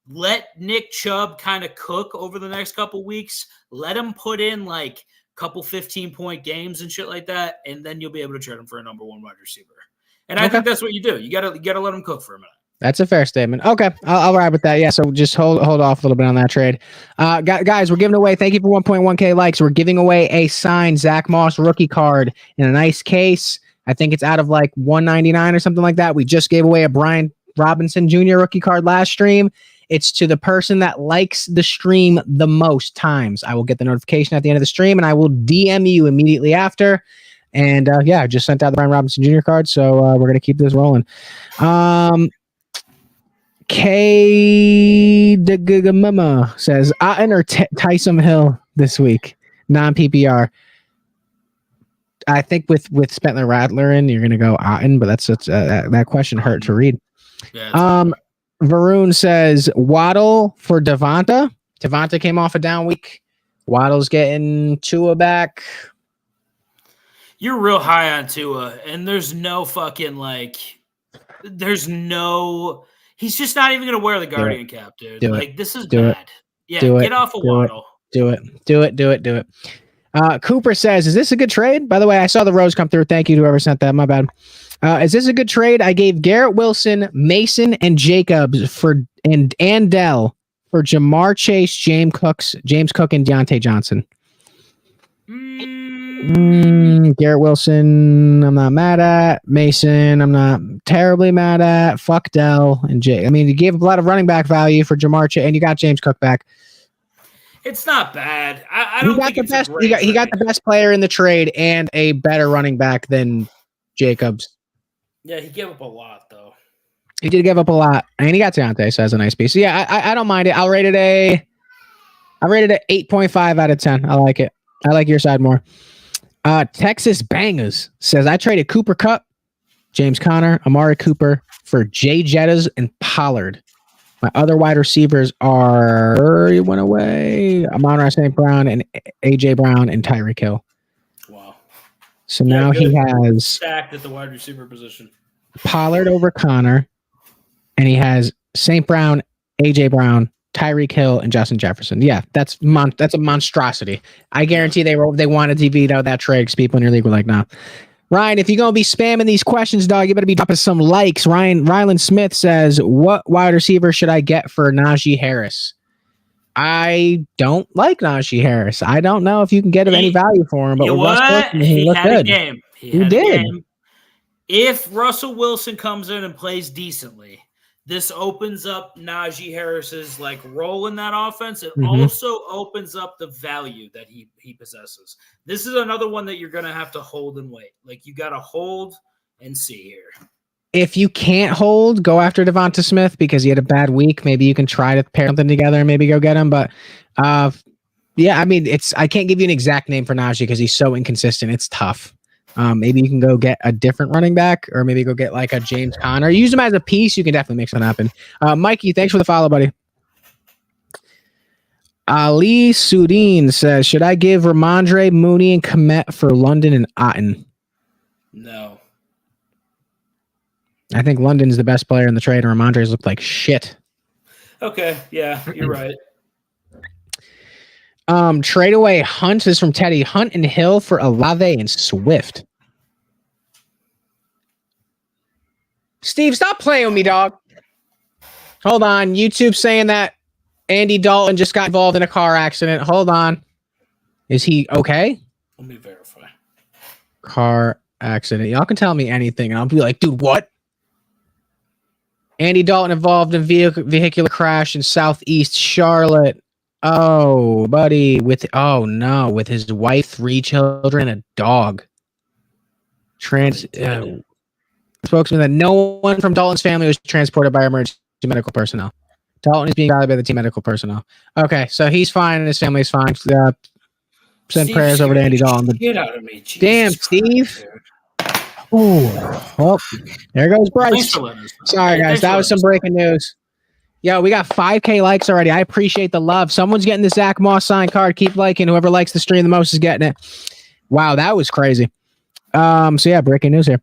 Let Nick Chubb kind of cook over the next couple weeks. Let him put in like a couple 15-point games and shit like that, and then you'll be able to trade him for a number 1 wide receiver. And I think that's what you do. You gotta let him cook for a minute. That's a fair statement. Okay, I'll ride with that. Yeah, so just hold off a little bit on that trade. Guys, we're giving away, thank you for 1.1K likes. We're giving away a signed Zach Moss rookie card in a nice case. I think it's out of like $199 or something like that. We just gave away a Brian Robinson Jr. rookie card last stream. It's to the person that likes the stream the most times. I will get the notification at the end of the stream, and I will DM you immediately after. And I just sent out the Brian Robinson Jr. card, so we're going to keep this rolling. K. Mama says, Otten or Tyson Hill this week? Non-PPR. I think with Spentler Rattler in, you're going to go Otten, but that question hurt to read. Yeah, Varun says, Waddle for Devonta. Devonta came off a down week. Waddle's getting Tua back. You're real high on Tua, and there's no fucking he's just not even going to wear the Guardian cap, dude. This is bad. Yeah, get off of Waddle. Do it. Cooper says, is this a good trade? By the way, I saw the rose come through. Thank you to whoever sent that. My bad. Is this a good trade? I gave Garrett Wilson, Mason, and Jacobs and Dell for Jamar Chase, James Cook, and Deontay Johnson. Garrett Wilson, I'm not mad at. Mason, I'm not terribly mad at. Fuck Dell and Jay. I mean, you gave a lot of running back value for Jamar Chase, and you got James Cook back. It's not bad. I don't think it's a great he got the best player in the trade and a better running back than Jacobs. Yeah, he gave up a lot, though. He did give up a lot, and he got Deontay, so that's a nice piece. So yeah, I don't mind it. I rated it 8.5 out of 10. I like it. I like your side more. Texas Bangers says, I traded Cooper Kupp, James Conner, Amari Cooper for Jay Jettas and Pollard. My other wide receivers he went away. Amon-Ra St. Brown and A.J. Brown and Tyreek Hill. Wow. So now he has stacked at the wide receiver position. Pollard over Connor, and he has St. Brown, A.J. Brown, Tyreek Hill, and Justin Jefferson. Yeah, that's a monstrosity. I guarantee they wanted to veto that trade because people in your league were like, nah. Ryan, if you're going to be spamming these questions, dog, you better be dropping some likes. Ryland Smith says, what wide receiver should I get for Najee Harris? I don't like Najee Harris. I don't know if you can get any value for him, but with Russ Wilson, he looked had good. A game. He did. If Russell Wilson comes in and plays decently, this opens up Najee Harris's role in that offense. It also opens up the value that he possesses. This is another one that you're going to have to hold and wait. You got to hold and see here. If you can't hold, go after Devonta Smith because he had a bad week. Maybe you can try to pair something together and maybe go get him. But yeah, I mean, I can't give you an exact name for Najee because he's so inconsistent. It's tough. Maybe you can go get a different running back or maybe go get a James Conner. Use him as a piece. You can definitely make something happen. Mikey, thanks for the follow, buddy. Ali Sudin says, should I give Ramondre, Mooney, and Kmet for London and Otten? No. I think London's the best player in the trade, and Ramondre's looked like shit. Okay, yeah, you're right. Trade away Hunt is from Teddy. Hunt and Hill for Olave and Swift. Steve, stop playing with me, dog. Hold on. YouTube saying that Andy Dalton just got involved in a car accident. Hold on. Is he okay? Let me verify. Car accident. Y'all can tell me anything, and I'll be like, dude, what? Andy Dalton involved in vehicular crash in Southeast Charlotte. Oh, buddy. With his wife, 3 children, and a dog. Spokesman that no one from Dalton's family was transported by emergency medical personnel. Dalton is being guided by the team medical personnel. Okay, so he's fine and his family's fine. Send Steve, prayers over to Andy Dalton. Get out of me. Jesus Damn, Christ, Steve. dude. Oh, well, there goes Thanks Bryce. for letting us know. Sorry, guys. Thanks That for was some letting us breaking news. Yo, we got 5K likes already. I appreciate the love. Someone's getting the Zach Moss signed card. Keep liking. Whoever likes the stream the most is getting it. Wow, that was crazy. So yeah, breaking news here.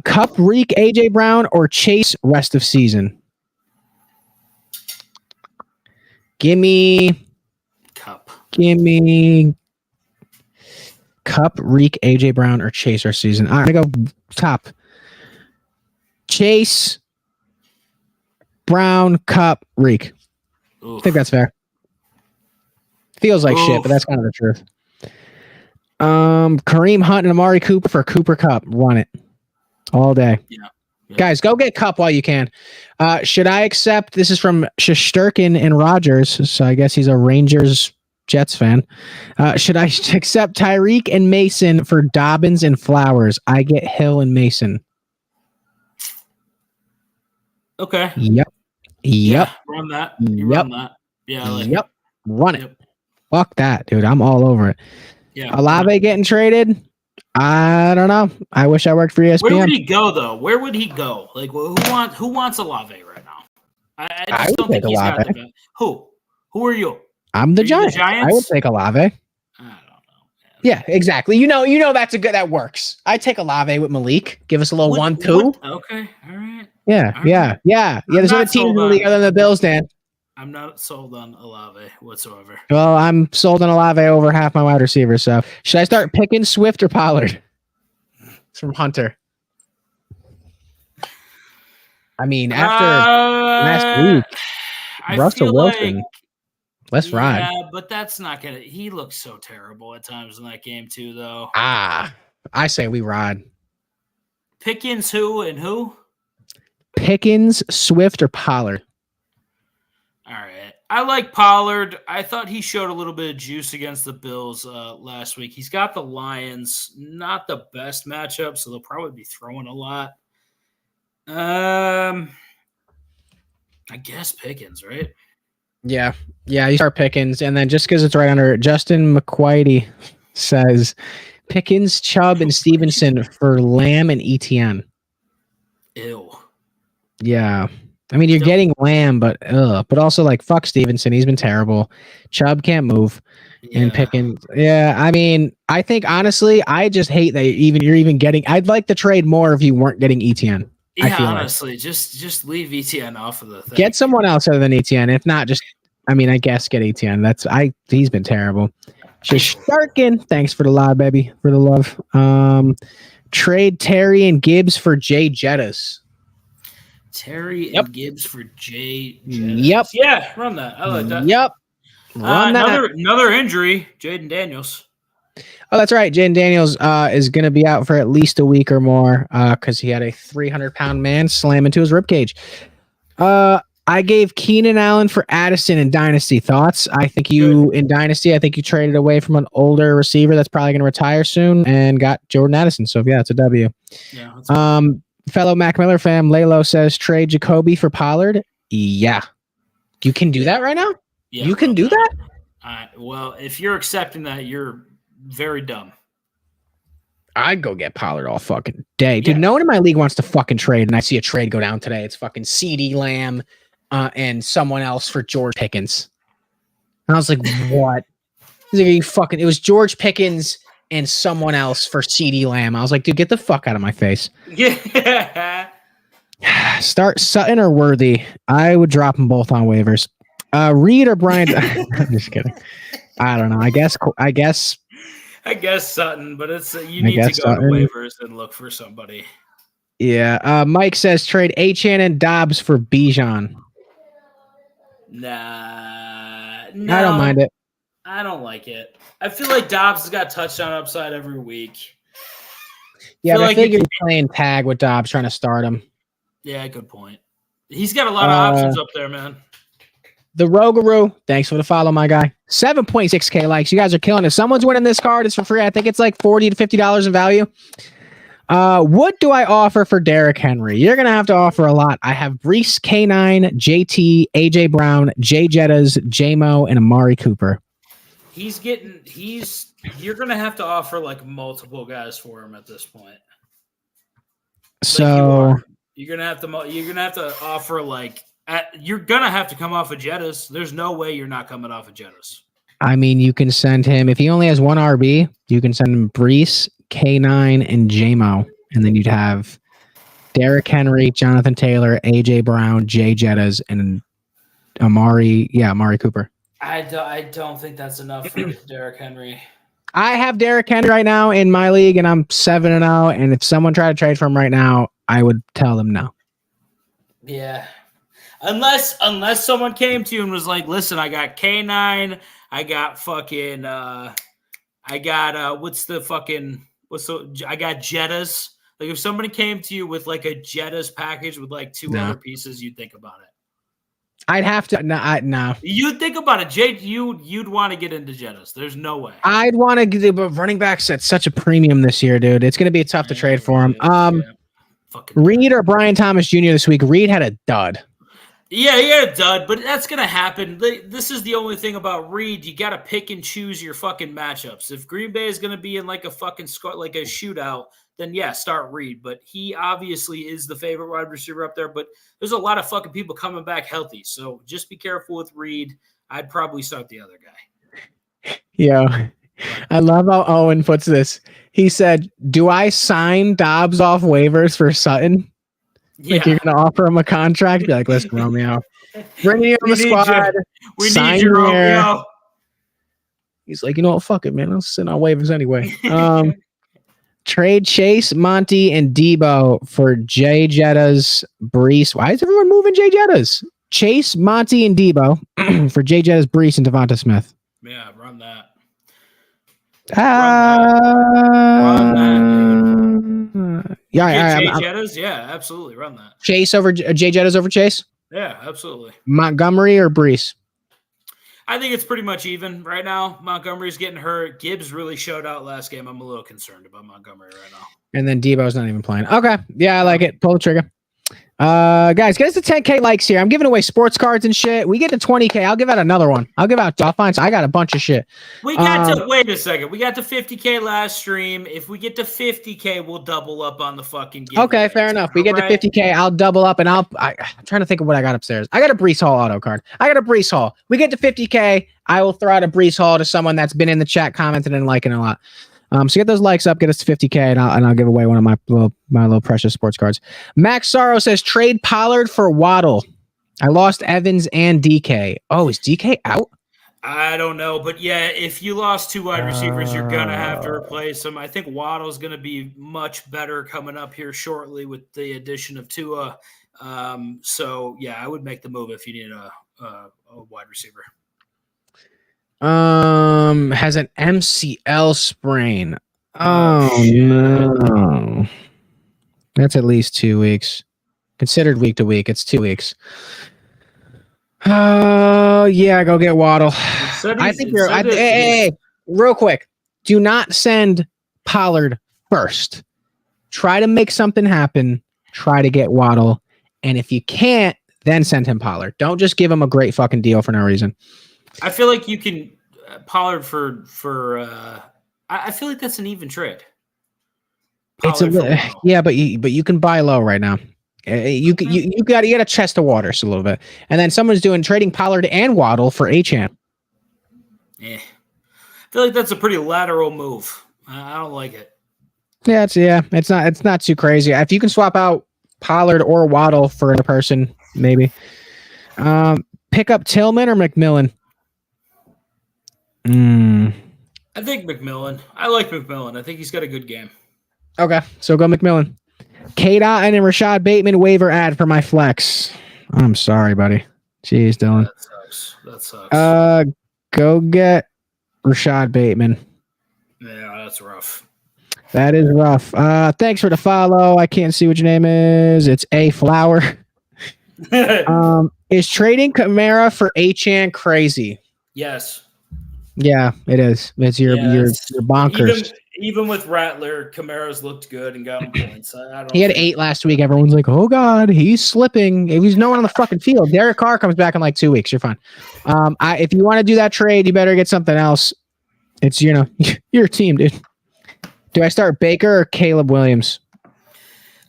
Cup Reek, AJ Brown, or Chase rest of season? Gimme Cup. Cup, Reek, AJ Brown, or Chase rest of season. All right, I'm gonna go top. Chase, Brown, Cup, Reek. Oof. I think that's fair. Feels like shit, but that's kind of the truth. Kareem Hunt and Amari Cooper for Cooper Cup. Run it all day. Yeah. Guys, go get Cup while you can. Should I accept? This is from Shesterkin and Rogers, so I guess he's a Rangers Jets fan. Should I accept Tyreek and Mason for Dobbins and Flowers? I get Hill and Mason. Okay. Yep. Yeah, run that. You Yep. run that. Yeah. I like Yep. Run it. Yep. Fuck that, dude. I'm all over it. Yeah. Olave getting traded? I don't know. I wish I worked for ESPN. Where would he go though? Where would he go? Like, who wants Olave right now? I I just would don't think take he's got Olave. the best. Who are you? I'm the Are you the Giants. Giants? I would take Olave. I don't know. Yeah, exactly. You know that's a good that works. I take Olave with Malik. Give us a little 1-2. Okay. All right. Yeah, All right. yeah. I'm There's other not teams in sold the on league it. other than the Bills, Dan. I'm not sold on Olave whatsoever. Well, I'm sold on Olave over half my wide receivers. So should I start picking Swift or Pollard? It's from Hunter. I mean, after last week, I Russell feel Wilson. like, Let's ride. yeah, but that's not gonna. He looks so terrible at times in that game too, though. I say we ride. Pickens, who and who? Pickens, Swift, or Pollard? All right. I like Pollard. I thought he showed a little bit of juice against the Bills last week. He's got the Lions, not the best matchup, so they'll probably be throwing a lot. I guess Pickens, right? Yeah, you start Pickens, and then just because it's right under it, Justin McQuaid says Pickens, Chubb, and Stevenson for Lamb and ETN. Ew. Yeah. I mean, you're getting Lamb, but also like fuck Stevenson. He's been terrible. Chubb can't move. And Pickens. Yeah, I mean, I think honestly, I just hate that you're even getting. I'd like the trade more if you weren't getting ETN. Yeah, honestly, just leave ETN off of the thing. Get someone else other than ETN. If not, I guess get ETN. He's been terrible. Sharkin, thanks for the love, baby, for the love. Trade Terry and Gibbs for Jay Jettas. Terry and Gibbs for Jay Jettas. Yep. Yeah, run that. I like that. Yep. Run that. Another injury, Jaden Daniels. Oh, that's right. Jaden Daniels is going to be out for at least a week or more because he had a 300-pound man slam into his ribcage. I gave Keenan Allen for Addison in Dynasty. Thoughts? I think in Dynasty, I think you traded away from an older receiver that's probably going to retire soon and got Jordan Addison. So, yeah, it's a W. Yeah, fellow Mac Miller fam, Lalo says trade Jacoby for Pollard. Yeah. You can do that right now? Yeah, you can do that? Well, if you're accepting that, you're very dumb. I'd go get Pollard all fucking day. Dude, no one in my league wants to fucking trade, and I see a trade go down today. It's fucking CeeDee Lamb and someone else for George Pickens. And I was like, what? He's like, are you fucking... It was George Pickens and someone else for CeeDee Lamb. I was like, dude, get the fuck out of my face. Yeah. Start Sutton or Worthy. I would drop them both on waivers. Reed or Bryant. I'm just kidding. I don't know. I guess Sutton, but it's you I need to guess go to Sutton. waivers and look for somebody. Yeah. Mike says trade Achane and Dobbs for Bijan. Nah, I don't mind it. I don't like it. I feel like Dobbs has got touchdown upside every week. Yeah, but I like figure you're playing tag with Dobbs trying to start him. Yeah, good point. He's got a lot of options up there, man. The Rogaroo, thanks for the follow, my guy. 7.6K likes. You guys are killing it. Someone's winning this card. It's for free. I think it's like $40 to $50 in value. What do I offer for Derrick Henry? You're going to have to offer a lot. I have Brees, K9, JT, AJ Brown, Jay Jettas, JMO, and Amari Cooper. You're going to have to offer like multiple guys for him at this point. So you're going to have to offer like, you're going to have to come off of Jettas. There's no way you're not coming off of Jettas. I mean, you can send him, if he only has one RB, you can send him Brees, K9, and JMO. And then you'd have Derrick Henry, Jonathan Taylor, AJ Brown, Jay Jettas, and Amari Cooper. I don't think that's enough for Derrick Henry. I have Derrick Henry right now in my league, and I'm 7-0. And if someone tried to trade for him right now, I would tell them no. Yeah. Unless someone came to you and was like, listen, I got K9, I got fucking I got Jettas. Like if somebody came to you with like a Jettas package with like two other pieces, you'd think about it. I'd have to no. You'd think about it, Jay. You'd want to get into Jettas. There's no way. I'd want to get, but running backs at such a premium this year, dude. It's gonna be tough to trade for him. Reed or Brian Thomas Jr. this week. Reed had a dud. Yeah, he had a dud, but that's going to happen. This is the only thing about Reed. You got to pick and choose your fucking matchups. If Green Bay is going to be in like a fucking like a shootout, then yeah, start Reed. But he obviously is the favorite wide receiver up there, but there's a lot of fucking people coming back healthy. So just be careful with Reed. I'd probably start the other guy. Yo, I love how Owen puts this. He said, do I sign Dobbs off waivers for Sutton? Yeah. Like you're going to offer him a contract? Be like, listen, Romeo, bring you on the squad. We need you, Romeo. He's like, you know what? Fuck it, man. I'll sit on waivers anyway. Trade Chase, Monty, and Debo for Jay Jettas, Brees. Why is everyone moving Jay Jettas? Chase, Monty, and Debo for Jay Jettas, Brees, and Devonta Smith. Yeah, run that. Yeah, Jay Jettas? Yeah, absolutely. Run that. Chase over Jay Jettas over Chase? Yeah, absolutely. Montgomery or Brees? I think it's pretty much even right now. Montgomery's getting hurt. Gibbs really showed out last game. I'm a little concerned about Montgomery right now. And then Debo's not even playing. Okay. Yeah, I like it. Pull the trigger. Guys, get us to 10K likes here. I'm giving away sports cards and shit. We get to 20K. I'll give out another one. I got a bunch of shit. We got to wait a second. We got to 50K last stream. If we get to 50K, we'll double up on the fucking giveaway. Okay, fair enough. We get to 50K. I'll double up and I'm trying to think of what I got upstairs. I got a Brees Hall auto card. I got a Brees Hall. We get to 50K. I will throw out a Brees Hall to someone that's been in the chat, commenting and liking a lot. So get those likes up, get us to 50K, and I'll give away one of my little precious sports cards. Max Sorrow says trade Pollard for Waddle. I lost Evans and DK. Oh, is DK out? I don't know, but yeah, if you lost two wide receivers, you're gonna have to replace them. I think Waddle's gonna be much better coming up here shortly with the addition of Tua. So yeah, I would make the move if you need a wide receiver. Has an MCL sprain. Oh no. That's at least 2 weeks. Considered week to week, it's 2 weeks. Oh yeah, go get Waddle. Hey, real quick. Do not send Pollard first. Try to make something happen. Try to get Waddle. And if you can't, then send him Pollard. Don't just give him a great fucking deal for no reason. I feel like you can Pollard for I feel like that's an even trade. Yeah, but you can buy low right now. You got a chest of water a little bit, and then someone's trading Pollard and Waddle for Achane. Yeah, I feel like that's a pretty lateral move. I don't like it. Yeah, it's not too crazy. If you can swap out Pollard or Waddle for a person, maybe. Pick up Tillman or McMillan. I think McMillan. I like McMillan. I think he's got a good game. Okay, so go McMillan. K-Dot and Rashad Bateman waiver ad for my flex. I'm sorry, buddy. Jeez, Dylan. That sucks. Go get Rashad Bateman. Yeah, that's rough. That is rough. Thanks for the follow. I can't see what your name is. It's A Flower. Is trading Kamara for Achane crazy? Yes. Yeah, it is. It's your bonkers. Even with Rattler, Kamara's looked good and gotten points. He had 8 last week. Everyone's like, "Oh God, he's slipping." If he's no one on the fucking field, Derek Carr comes back in like 2 weeks. You're fine. If you want to do that trade, you better get something else. It's your team, dude. Do I start Baker or Caleb Williams?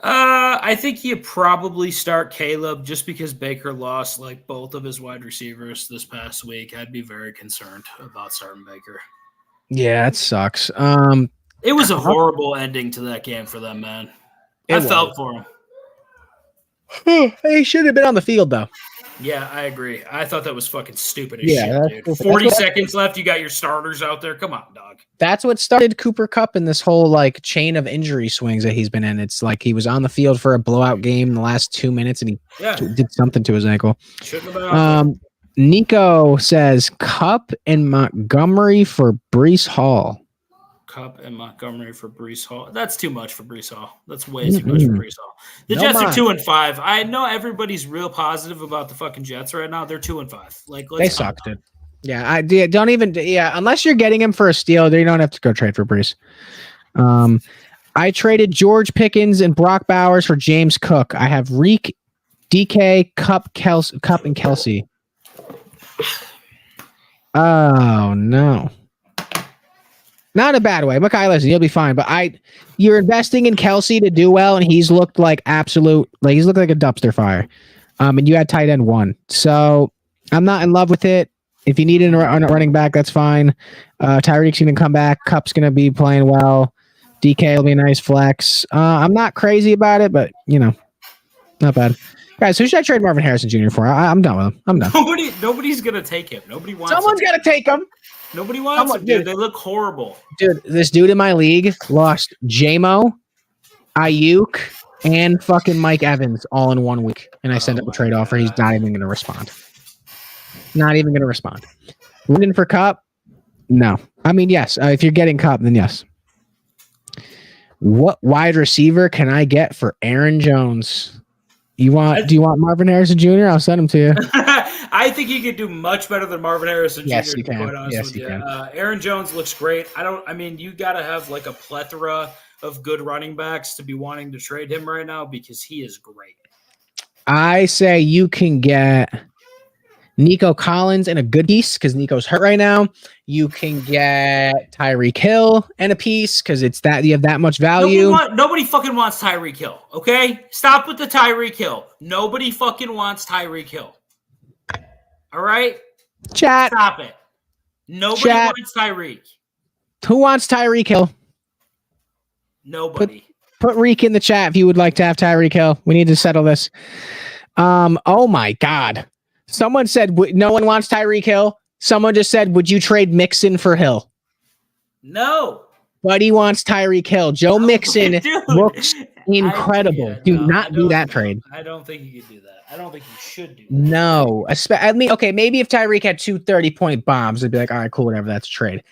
I think you probably start Caleb just because Baker lost like both of his wide receivers this past week. I'd be very concerned about starting Baker. Yeah, it sucks. It was a horrible ending to that game for them, man. I felt for him. He should have been on the field, though. Yeah, I agree. I thought that was fucking stupid as shit, dude. 40 seconds left. You got your starters out there. Come on, dog. That's what started Cooper Kupp in this whole like chain of injury swings that he's been in. It's like he was on the field for a blowout game in the last 2 minutes, and he did something to his ankle. Shouldn't have been out there. Nico says Kupp and Montgomery for Breece Hall. Kupp and Montgomery for Breece Hall. That's too much for Breece Hall. That's way too much for Breece Hall. The Jets are 2-5. I know everybody's real positive about the fucking Jets right now. They're 2-5. Like they suck, dude. Yeah, don't even. Yeah, unless you're getting him for a steal, you don't have to go trade for Breece. I traded George Pickens and Brock Bowers for James Cook. I have Reek, DK, Kupp, and Kelsey. Oh no. Not in a bad way. Makai, listen, you'll be fine. But you're investing in Kelsey to do well, and he's looked like he's looked like a dumpster fire. And you had tight end 1. So I'm not in love with it. If you need a running back, that's fine. Tyreek's going to come back. Kupp's going to be playing well. DK will be a nice flex. I'm not crazy about it, but not bad. Guys, who should I trade Marvin Harrison Jr. for? I'm done with him. I'm done. Nobody's going to take him. Nobody wants Someone's got to take him. Nobody wants them, dude. They look horrible. Dude, this dude in my league lost J-Mo, Ayuk, and fucking Mike Evans all in 1 week. And I sent up a trade offer. He's not even going to respond. Not even going to respond. Looking for Kupp? No. I mean, yes. If you're getting Kupp, then yes. What wide receiver can I get for Aaron Jones? Do you want Marvin Harrison Jr.? I'll send him to you. I think he could do much better than Marvin Harrison Jr. Yes, you can. Quite honest with you. Aaron Jones looks great. You got to have like a plethora of good running backs to be wanting to trade him right now because he is great. I say you can get Nico Collins and a good piece because Nico's hurt right now. You can get Tyreek Hill and a piece because you have that much value. Nobody fucking wants Tyreek Hill. Okay, stop with the Tyreek Hill. Nobody fucking wants Tyreek Hill. All right, chat. Stop it. Nobody wants Tyreek. Who wants Tyreek Hill? Nobody. Put Reek in the chat if you would like to have Tyreek Hill. We need to settle this. Oh my God. Someone said no one wants Tyreek Hill. Someone just said, would you trade Mixon for Hill? No. But he wants Tyreek Hill. Joe Mixon looks incredible. Do not do that trade. I don't think you could do that. I don't think you should do that. No. I mean, okay, maybe if Tyreek had 2 30-point bombs, I'd be like, all right, cool, whatever, that's a trade.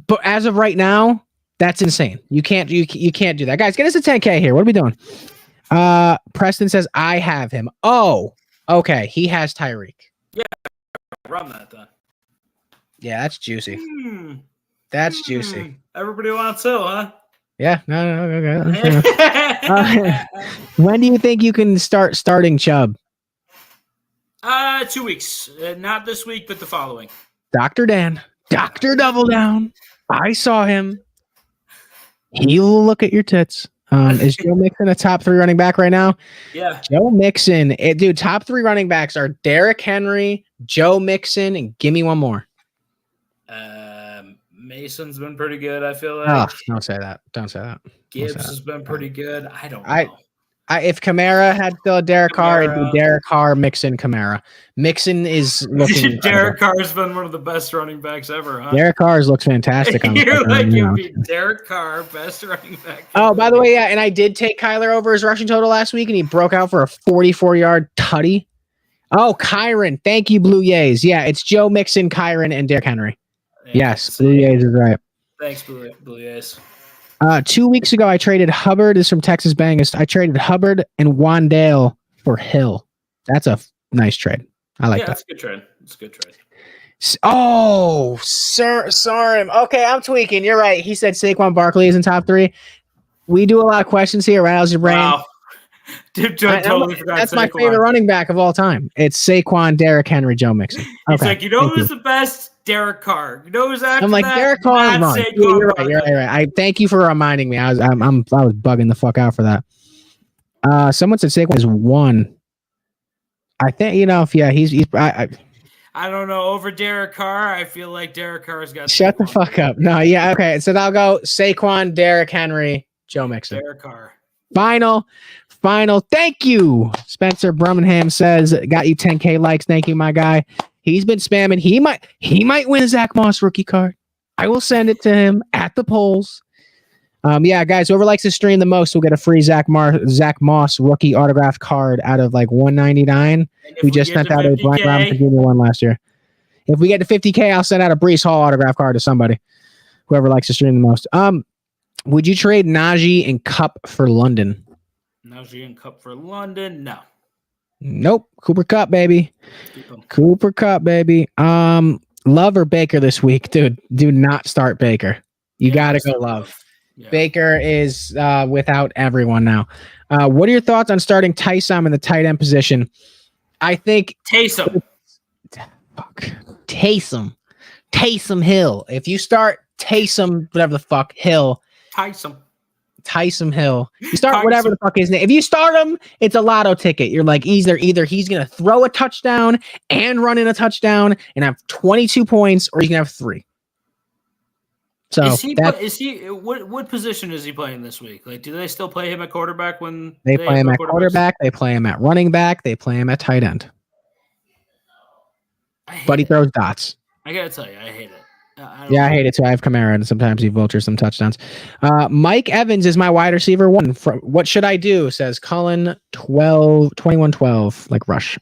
But as of right now, that's insane. You can't do that. Guys, get us a 10K here. What are we doing? Preston says, I have him. Oh, okay. He has Tyreek. Yeah, run that then. Yeah, that's juicy. That's juicy. Everybody wants Hill, huh? Yeah. No. Okay. When do you think you can start starting Chubb? 2 weeks. Not this week, but the following. Dr. Dan. Dr. Double Down. I saw him. He will look at your tits. Is Joe Mixon a top 3 running back right now? Yeah. Joe Mixon. Dude, top 3 running backs are Derrick Henry, Joe Mixon, and give me one more. Mason's been pretty good, I feel like. Oh, don't say that. Gibbs has been pretty good. I don't know. If Kamara had still a Derek Carr, it'd be Kamara. Derek Carr, Mixon, Kamara. Mixon is looking. Derek Carr's been one of the best running backs ever, huh? Derek Carr looks fantastic. On You're the like, you'd be Derek Carr, best running back. Oh, by the way, yeah, and I did take Kyler over his rushing total last week, and he broke out for a 44-yard tutty. Oh, Kyron. Thank you, Blue Jays. Yeah, it's Joe Mixon, Kyron, and Derrick Henry. Yes, Blue Jays is right. Thanks, Blue Jays. 2 weeks ago, I traded Hubbard. Is from Texas Bangers. I traded Hubbard and Wandale for Hill. That's a nice trade. I like that. That's a good trade. It's a good trade. Oh, sir, sorry. Okay, I'm tweaking. You're right. He said Saquon Barkley is in top 3. We do a lot of questions here. Rattles your brain. Wow. Dude, totally forgot. That's Saquon. My favorite running back of all time. It's Saquon, Derrick Henry, Joe Mixon. Okay. It's like, you know who's the best? Derek Carr. You know who's after I'm like, that? Derek Carr is wrong. You're right. I thank you for reminding me. I was bugging the fuck out for that. Someone said Saquon is 1. I think he's I don't know. Over Derek Carr, I feel like Derek Carr's got. Shut the fuck up. No, yeah, okay. So I'll go Saquon, Derrick Henry, Joe Mixon. Derek Carr. Final. Thank you. Spencer Brumingham says, got you 10K likes. Thank you, my guy. He's been spamming. He might win a Zach Moss rookie card. I will send it to him at the polls. Yeah, guys, whoever likes to stream the most will get a free Zach Moss rookie autographed card out of like $199. We just sent out a Black Robinson Jr. one last year. If we get to 50K, I'll send out a Breece Hall autograph card to somebody. Whoever likes to stream the most. Would you trade Najee and Cup for London? Najee and Cup for London? No. Nope. Cooper Kupp, baby. Cooper Kupp, baby. Love or Baker this week, dude. Do not start Baker. You gotta go Love. Yeah. Baker is without everyone now. What are your thoughts on starting Taysom in the tight end position? I think Taysom Hill. If you start Taysom, whatever the fuck, Hill. Taysom Hill. You start whatever the fuck his name. If you start him, it's a lotto ticket. You're like, either he's gonna throw a touchdown and run in a touchdown and have 22 points, or he's gonna have 3. So what position is he playing this week? Like, do they still play him at quarterback when they play him at quarterback? They play him at running back. They play him at tight end. But he throws dots. I gotta tell you, I hate it. I hate it too. I have Kamara, and sometimes he vultures some touchdowns. Mike Evans is my wide receiver 1. What should I do? Says Cullen 2112, like Rush.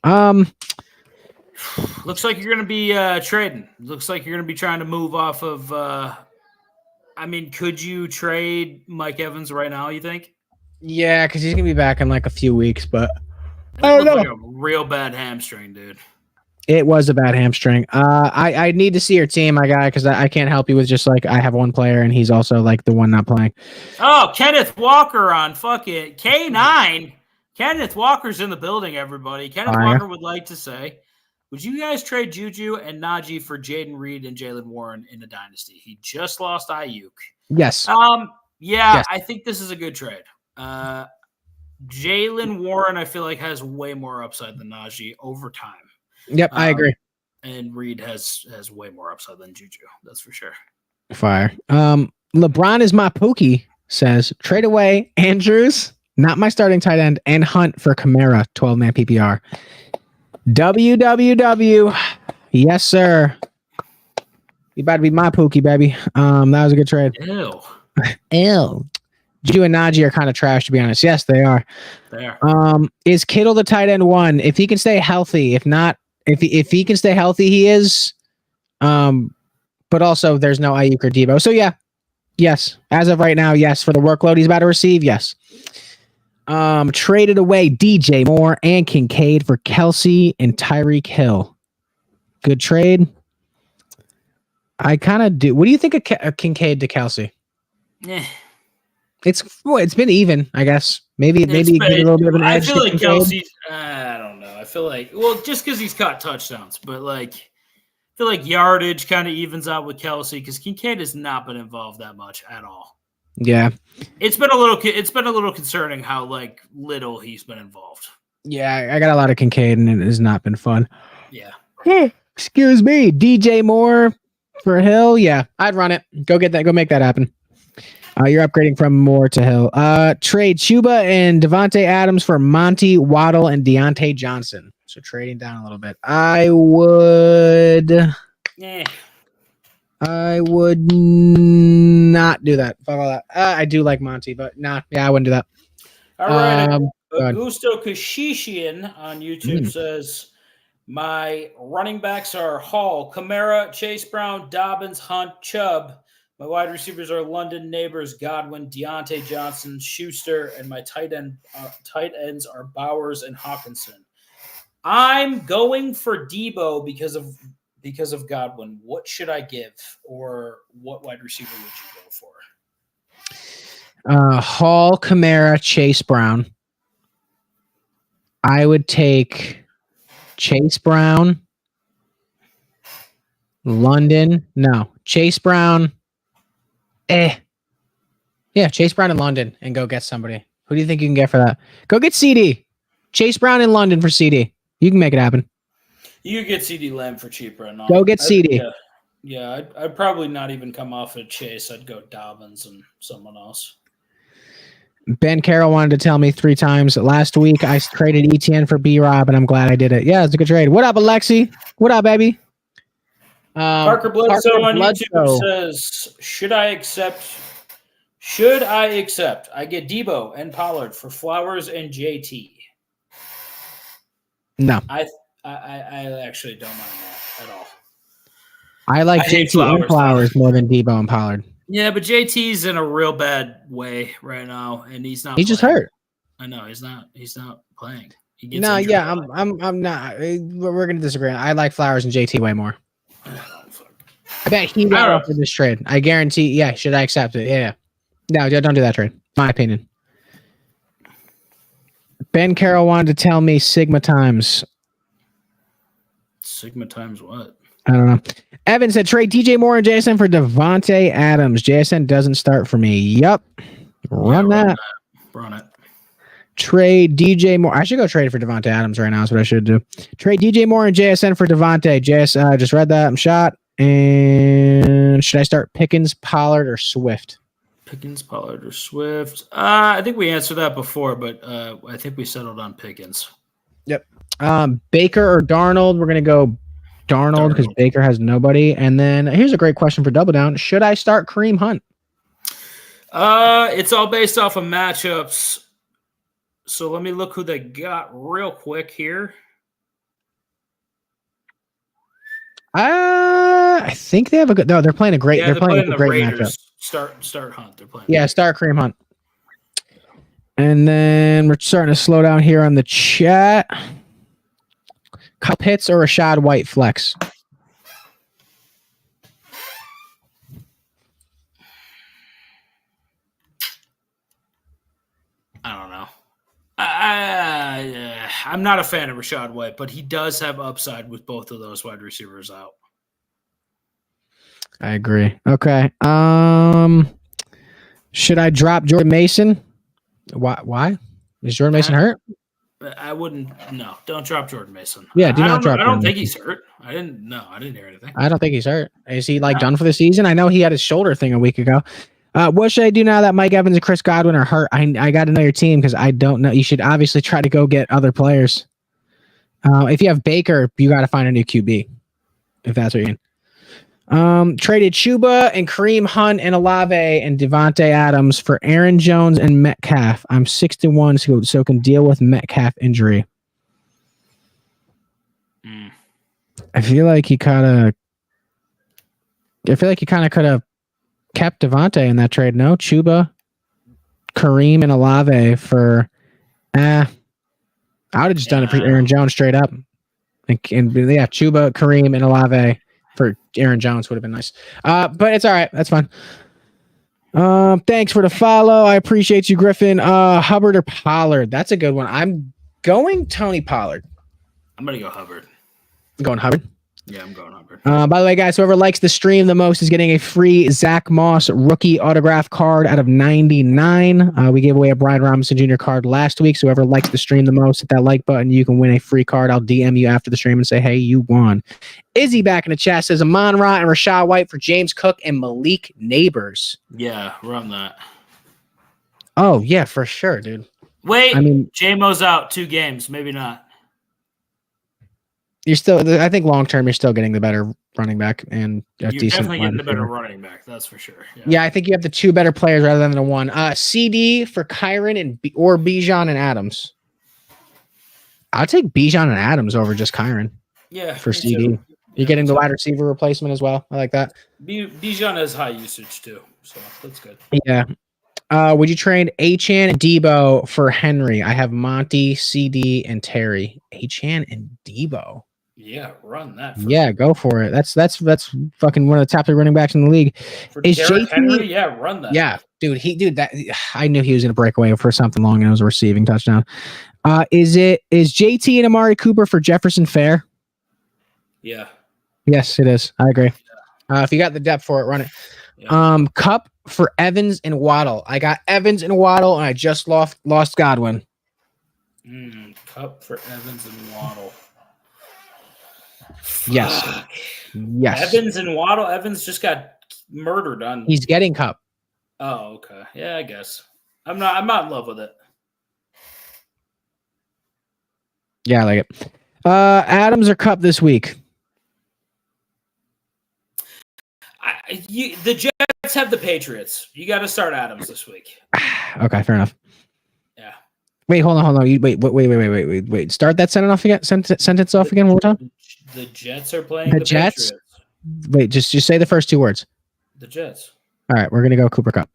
Looks like you're gonna be trading. Looks like you're gonna be trying to move off of. Could you trade Mike Evans right now? You think? Yeah, because he's gonna be back in like a few weeks, but I don't know. Like a real bad hamstring, dude. It was a bad hamstring. I need to see your team, my guy, because I can't help you with just like I have one player and he's also like the one not playing. Oh, Kenneth Walker on fucking K9. Kenneth Walker's in the building, everybody. Kenneth Walker would like to say, would you guys trade Juju and Najee for Jaden Reed and Jalen Warren in the dynasty? He just lost Ayuk. Yes. Yes. I think this is a good trade. Jalen Warren, I feel like, has way more upside than Najee over time. Yep, I agree. And Reed has way more upside than Juju. That's for sure. Fire. LeBron is my Pookie, says, trade away Andrews, not my starting tight end, and Hunt for Kamara, 12-man PPR. WWW. Yes, sir. You about to be my Pookie, baby. That was a good trade. Ew. Juju and Najee are kind of trash, to be honest. Yes, they are. They are. Is Kittle the tight end 1? If he can stay healthy. If not, if he can stay healthy, he is. But also there's no Ayuk or Debo. So yeah. Yes. As of right now, yes. For the workload he's about to receive, yes. Traded away DJ Moore and Kincaid for Kelsey and Tyreek Hill. Good trade. I kind of do. What do you think of Kincaid to Kelsey? Yeah. It's been even, I guess. Maybe get a little bit of an edge. I feel like Kelsey's. I don't know. I feel like just because he's caught touchdowns, but like I feel like yardage kind of evens out with Kelsey because Kincaid has not been involved that much at all. Yeah, it's been a little concerning how like little he's been involved. Yeah, I got a lot of Kincaid and it has not been fun. Yeah. Excuse me, DJ Moore for Hill. Yeah, I'd run it. Go get that. Go make that happen. You're upgrading from Moore to Hill. Trade Chuba and Devontae Adams for Monty, Waddle, and Deontay Johnson. So trading down a little bit. I would not do that. Fuck all that. I do like Monty, but nah. Yeah, I wouldn't do that. All right. go ahead. Augusto Kashishian on YouTube says, my running backs are Hall, Kamara, Chase Brown, Dobbins, Hunt, Chubb. My wide receivers are London, Neighbors, Godwin, Deontay Johnson, Schuster, and my tight ends are Bowers and Hawkinson. I'm going for Debo because of Godwin. What should I give, or what wide receiver would you go for? Hall, Kamara, Chase Brown. I would take Chase Brown, London. No, Chase Brown. Yeah, Chase Brown in London and go get somebody. Who do you think you can get for that? Go get CD. Chase Brown in London for CD. You can make it happen. You could get CD Lamb for cheaper. And go get CD. I'd probably not even come off at Chase. I'd go Dobbins and someone else. Ben Carroll wanted to tell me 3 times. Last week, I traded ETN for B-Rob, and I'm glad I did it. Yeah, it's a good trade. What up, Alexi? What up, baby? Parker Bledsoe on YouTube says, should I accept? I get Debo and Pollard for Flowers and JT. No. I actually don't mind that at all. I like JT and Flowers more than Debo and Pollard. Yeah, but JT's in a real bad way right now, and he's not. He's just hurt. I know he's not playing. No, yeah, I'm not. We're gonna disagree. I like Flowers and JT way more. I bet he got off of this trade. I guarantee. Yeah, should I accept it? Yeah. No, don't do that trade. My opinion. Ben Carroll wanted to tell me Sigma times. Sigma times what? I don't know. Evan said trade DJ Moore and JSN for Devontae Adams. JSN doesn't start for me. Yup. Run that. Run it. Trade DJ Moore. I should go trade for Devontae Adams right now. That's what I should do. Trade DJ Moore and JSN for Devontae. Just read that. I'm shot. And should I start Pickens, Pollard, or Swift? Pickens, Pollard, or Swift? I think we answered that before, but I think we settled on Pickens. Yep. Baker or Darnold? We're going to go Darnold because Baker has nobody. And then here's a great question for Double Down. Should I start Kareem Hunt? It's all based off of matchups. So let me look who they got real quick here. I think they have a good. No, they're playing a great. Yeah, they're playing a great Raiders. matchup. Start Hunt. They're playing. Yeah, start Kareem Hunt. And then we're starting to slow down here on the chat. Cup hits or Rashad White flex? I don't know. I'm not a fan of Rashad White, but he does have upside with both of those wide receivers out. I agree. Okay. Should I drop Jordan Mason? Why? Is Jordan Mason hurt? I wouldn't. No, don't drop Jordan Mason. Yeah, do not drop. I don't think he's hurt. I didn't hear anything. I don't think he's hurt. Is he done for the season? I know he had his shoulder thing a week ago. What should I do now that Mike Evans and Chris Godwin are hurt? I got to know your team because I don't know. You should obviously try to go get other players. If you have Baker, you got to find a new QB. If that's what you mean. Traded Chuba and Kareem Hunt and Olave and Devontae Adams for Aaron Jones and Metcalf. I'm 6-1, so can deal with Metcalf injury. I feel like he kind of could have kept Devontae in that trade. No, Chuba, Kareem, and Olave for. I would have just done it for Aaron Jones straight up. And Chuba, Kareem, and Olave. For Aaron Jones would have been nice. But it's all right. That's fine. Thanks for the follow. I appreciate you, Griffin. Hubbard or Pollard? That's a good one. I'm going Tony Pollard. I'm going to go Hubbard. Going Hubbard? Yeah, I'm going Hubbard. By the way, guys, whoever likes the stream the most is getting a free Zach Moss rookie autograph card out of 99. We gave away a Brian Robinson Jr. card last week. So whoever likes the stream the most, hit that like button. You can win a free card. I'll DM you after the stream and say, hey, you won. Izzy back in the chat says Amon Ra and Rashad White for James Cook and Malik Neighbors. Yeah, run that. Oh, yeah, for sure, dude. Wait, I mean, J-Mo's out 2 games. Maybe not. You're still, I think long term, you're still getting the better running back and You're definitely getting the better running back. That's for sure. Yeah, I think you have the 2 better players rather than the 1. CD for Kyron or Bijan and Adams. I'll take Bijan and Adams over just Kyron. Yeah, for CD. You're getting the wide receiver replacement as well. I like that. Bijan has high usage too, so that's good. Yeah. Would you trade Achane and Debo for Henry? I have Monty, CD, and Terry. Achane and Debo. Yeah, run that. Yeah, go for it. That's fucking one of the top 3 running backs in the league. For Derrick Henry, yeah, run that. Yeah, dude, that I knew he was gonna break away for something long and it was a receiving touchdown. Is JT and Amari Cooper for Jefferson fair? Yeah. Yes, it is. I agree. If you got the depth for it, run it. Yeah. Cup for Evans and Waddle. I got Evans and Waddle, and I just lost Godwin. Cup for Evans and Waddle. Yes. Fuck. Yes. Evans and Waddle. Evans just got murdered on. He's getting Cup. Oh, okay. Yeah, I guess. I'm not in love with it. Yeah, I like it. Adams or Cup this week? The Jets have the Patriots. You got to start Adams this week. Okay, fair enough. Yeah. Wait, hold on. Wait. Start that sentence off again. Sentence off again. One more time. The Jets are playing the Jets. Patriots. Wait, just say the first 2 words. The Jets. All right, we're gonna go Cooper Cup.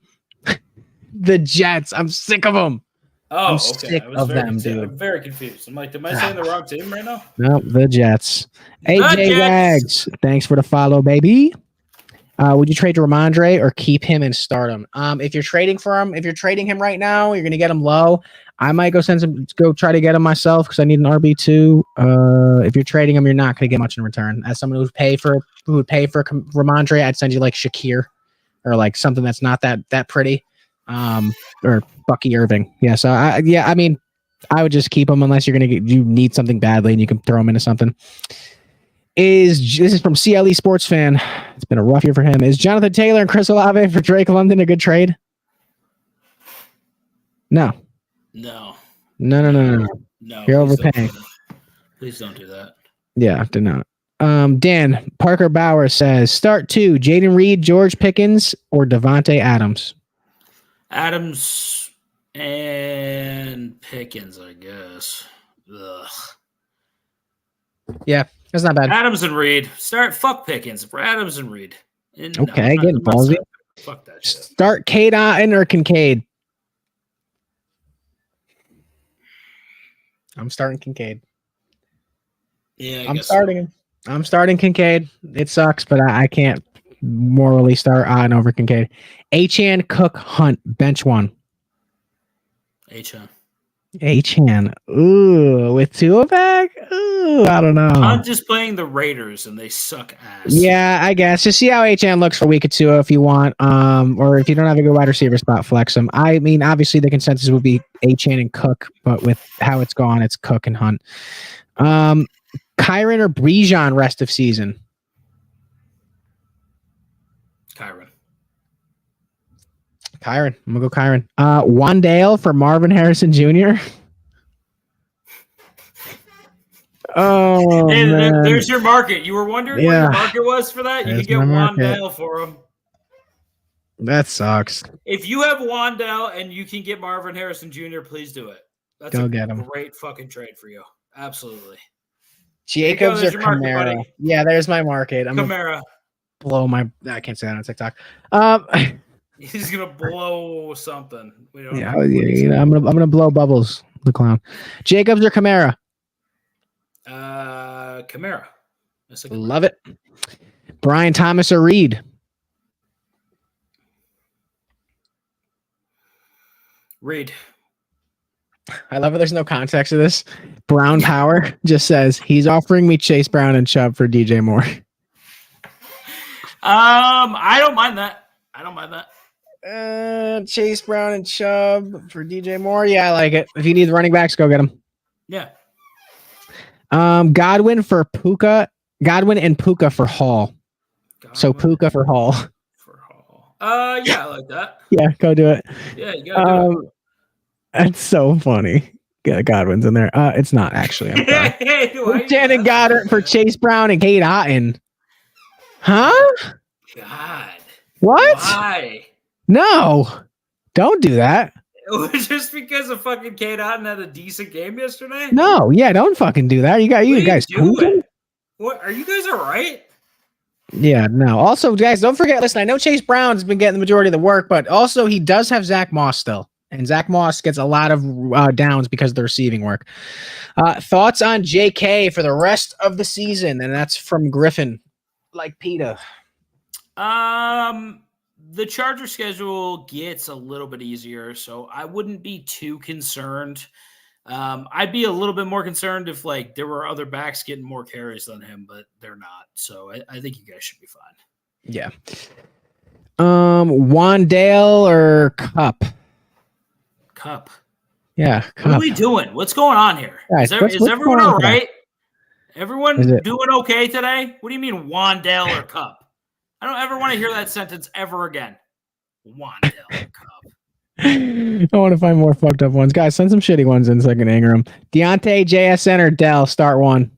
The Jets. I'm sick of them. Oh, I'm okay. sick of them, dude. I'm very confused. I'm like, am I saying the wrong team right now? No, the Jets. AJ Wags, thanks for the follow, baby. Would you trade Ramondre or keep him and start him? If you're trading for him, if you're trading him right now, you're gonna get him low. I might go try to get him myself because I need an RB2. If you're trading him, you're not gonna get much in return. As someone who would pay for Ramondre, I'd send you like Shakir or like something that's not that pretty. Or Bucky Irving. Yeah. So I mean, I would just keep him unless you need something badly and you can throw him into something. This is from CLE Sports Fan. It's been a rough year for him. Is Jonathan Taylor and Chris Olave for Drake London a good trade? No. No. You're overpaying. Please don't do that. Yeah, do not. Dan Parker Bauer says start 2: Jaden Reed, George Pickens, or Devontae Adams. Adams and Pickens, I guess. Ugh. Yeah, that's not bad. Adams and Reed. Fuck Pickens for Adams and Reed. Okay, getting ballsy. Fuck that shit. Start Cade Otton or Kincaid. I'm starting Kincaid. Yeah, I'm starting Kincaid. It sucks, but I can't morally start Otton over Kincaid. Achane, Cook, Hunt, bench 1. Achane. Ooh, with Tua back? Ooh, I don't know. I'm just playing the Raiders and they suck ass. Yeah, I guess. Just see how Achane looks for week 2 if you want. Or if you don't have a good wide receiver spot, flex him. I mean, obviously the consensus would be Achane and Cook, but with how it's gone, it's Cook and Hunt. Kyron or Bijan rest of season? Kyron. I'm gonna go Kyron. Wandale for Marvin Harrison Jr. Oh, hey, man. There's your market. You were wondering what your market was for that? You could get Wandale for him. That sucks. If you have Wandale and you can get Marvin Harrison Jr., please do it. That's get him. Great fucking trade for you. Absolutely. Jacobs or Kamara? Market, yeah, there's my market. I'm Kamara. Blow my. I can't say that on TikTok. He's gonna blow something. I'm gonna blow Bubbles the clown. Jacobs or Kamara? Kamara. Love it. Brian Thomas or Reed? Reed. I love it. There's no context to this. Brown Power just says he's offering me Chase Brown and Chubb for DJ Moore. I don't mind that. Chase Brown and Chubb for DJ Moore. Yeah, I like it. If you need the running backs, go get them. Yeah. Godwin for Puka. Godwin and Puka for Hall. So Puka for Hall. Yeah, I like that. Yeah, go do it. Yeah, you gotta do it. That's so funny. Yeah, Godwin's in there. It's not actually. I'm sorry. Shannon Goddard for Chase Brown and Kate Otten. Huh? God. What? Why? No. Don't do that. It was just because of fucking Kate Otten had a decent game yesterday? No, yeah, don't fucking do that. You guys doing? What are you guys all right? Yeah, no. Also, guys, don't forget, listen, I know Chase Brown's been getting the majority of the work, but also he does have Zach Moss still. And Zach Moss gets a lot of downs because of the receiving work. Thoughts on JK for the rest of the season? And that's from Griffin, like PETA. The Charger schedule gets a little bit easier, so I wouldn't be too concerned. I'd be a little bit more concerned if like there were other backs getting more carries than him, but they're not. So I think you guys should be fine. Yeah. Wandale or Cup? Cup. Yeah. Cup. What are we doing? What's going on here? Guys, is everyone all right? Is Everyone doing okay today? What do you mean Wandale or Cup? I don't ever want to hear that sentence ever again. Wandale or Cup. I want to find more fucked up ones. Guys, send some shitty ones in so I can anger them. Deontay, JSN, or Dell, start one.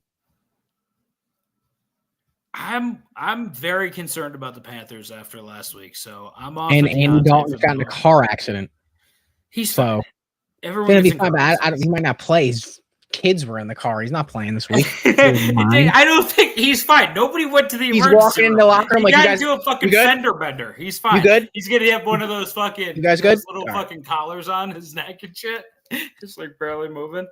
I'm very concerned about the Panthers after last week, so I'm off. And Andy Dalton got in a car accident. He's so everyone's gonna be fine, but he might not play. His kids were in the car. He's not playing this week. I don't think he's fine. Nobody went to the emergency room. He's walking in the locker room like, you guys do a fucking fender bender. He's fine. You good? He's gonna have one of those fucking you guys good? little fucking collars on his neck and shit. Just like barely moving.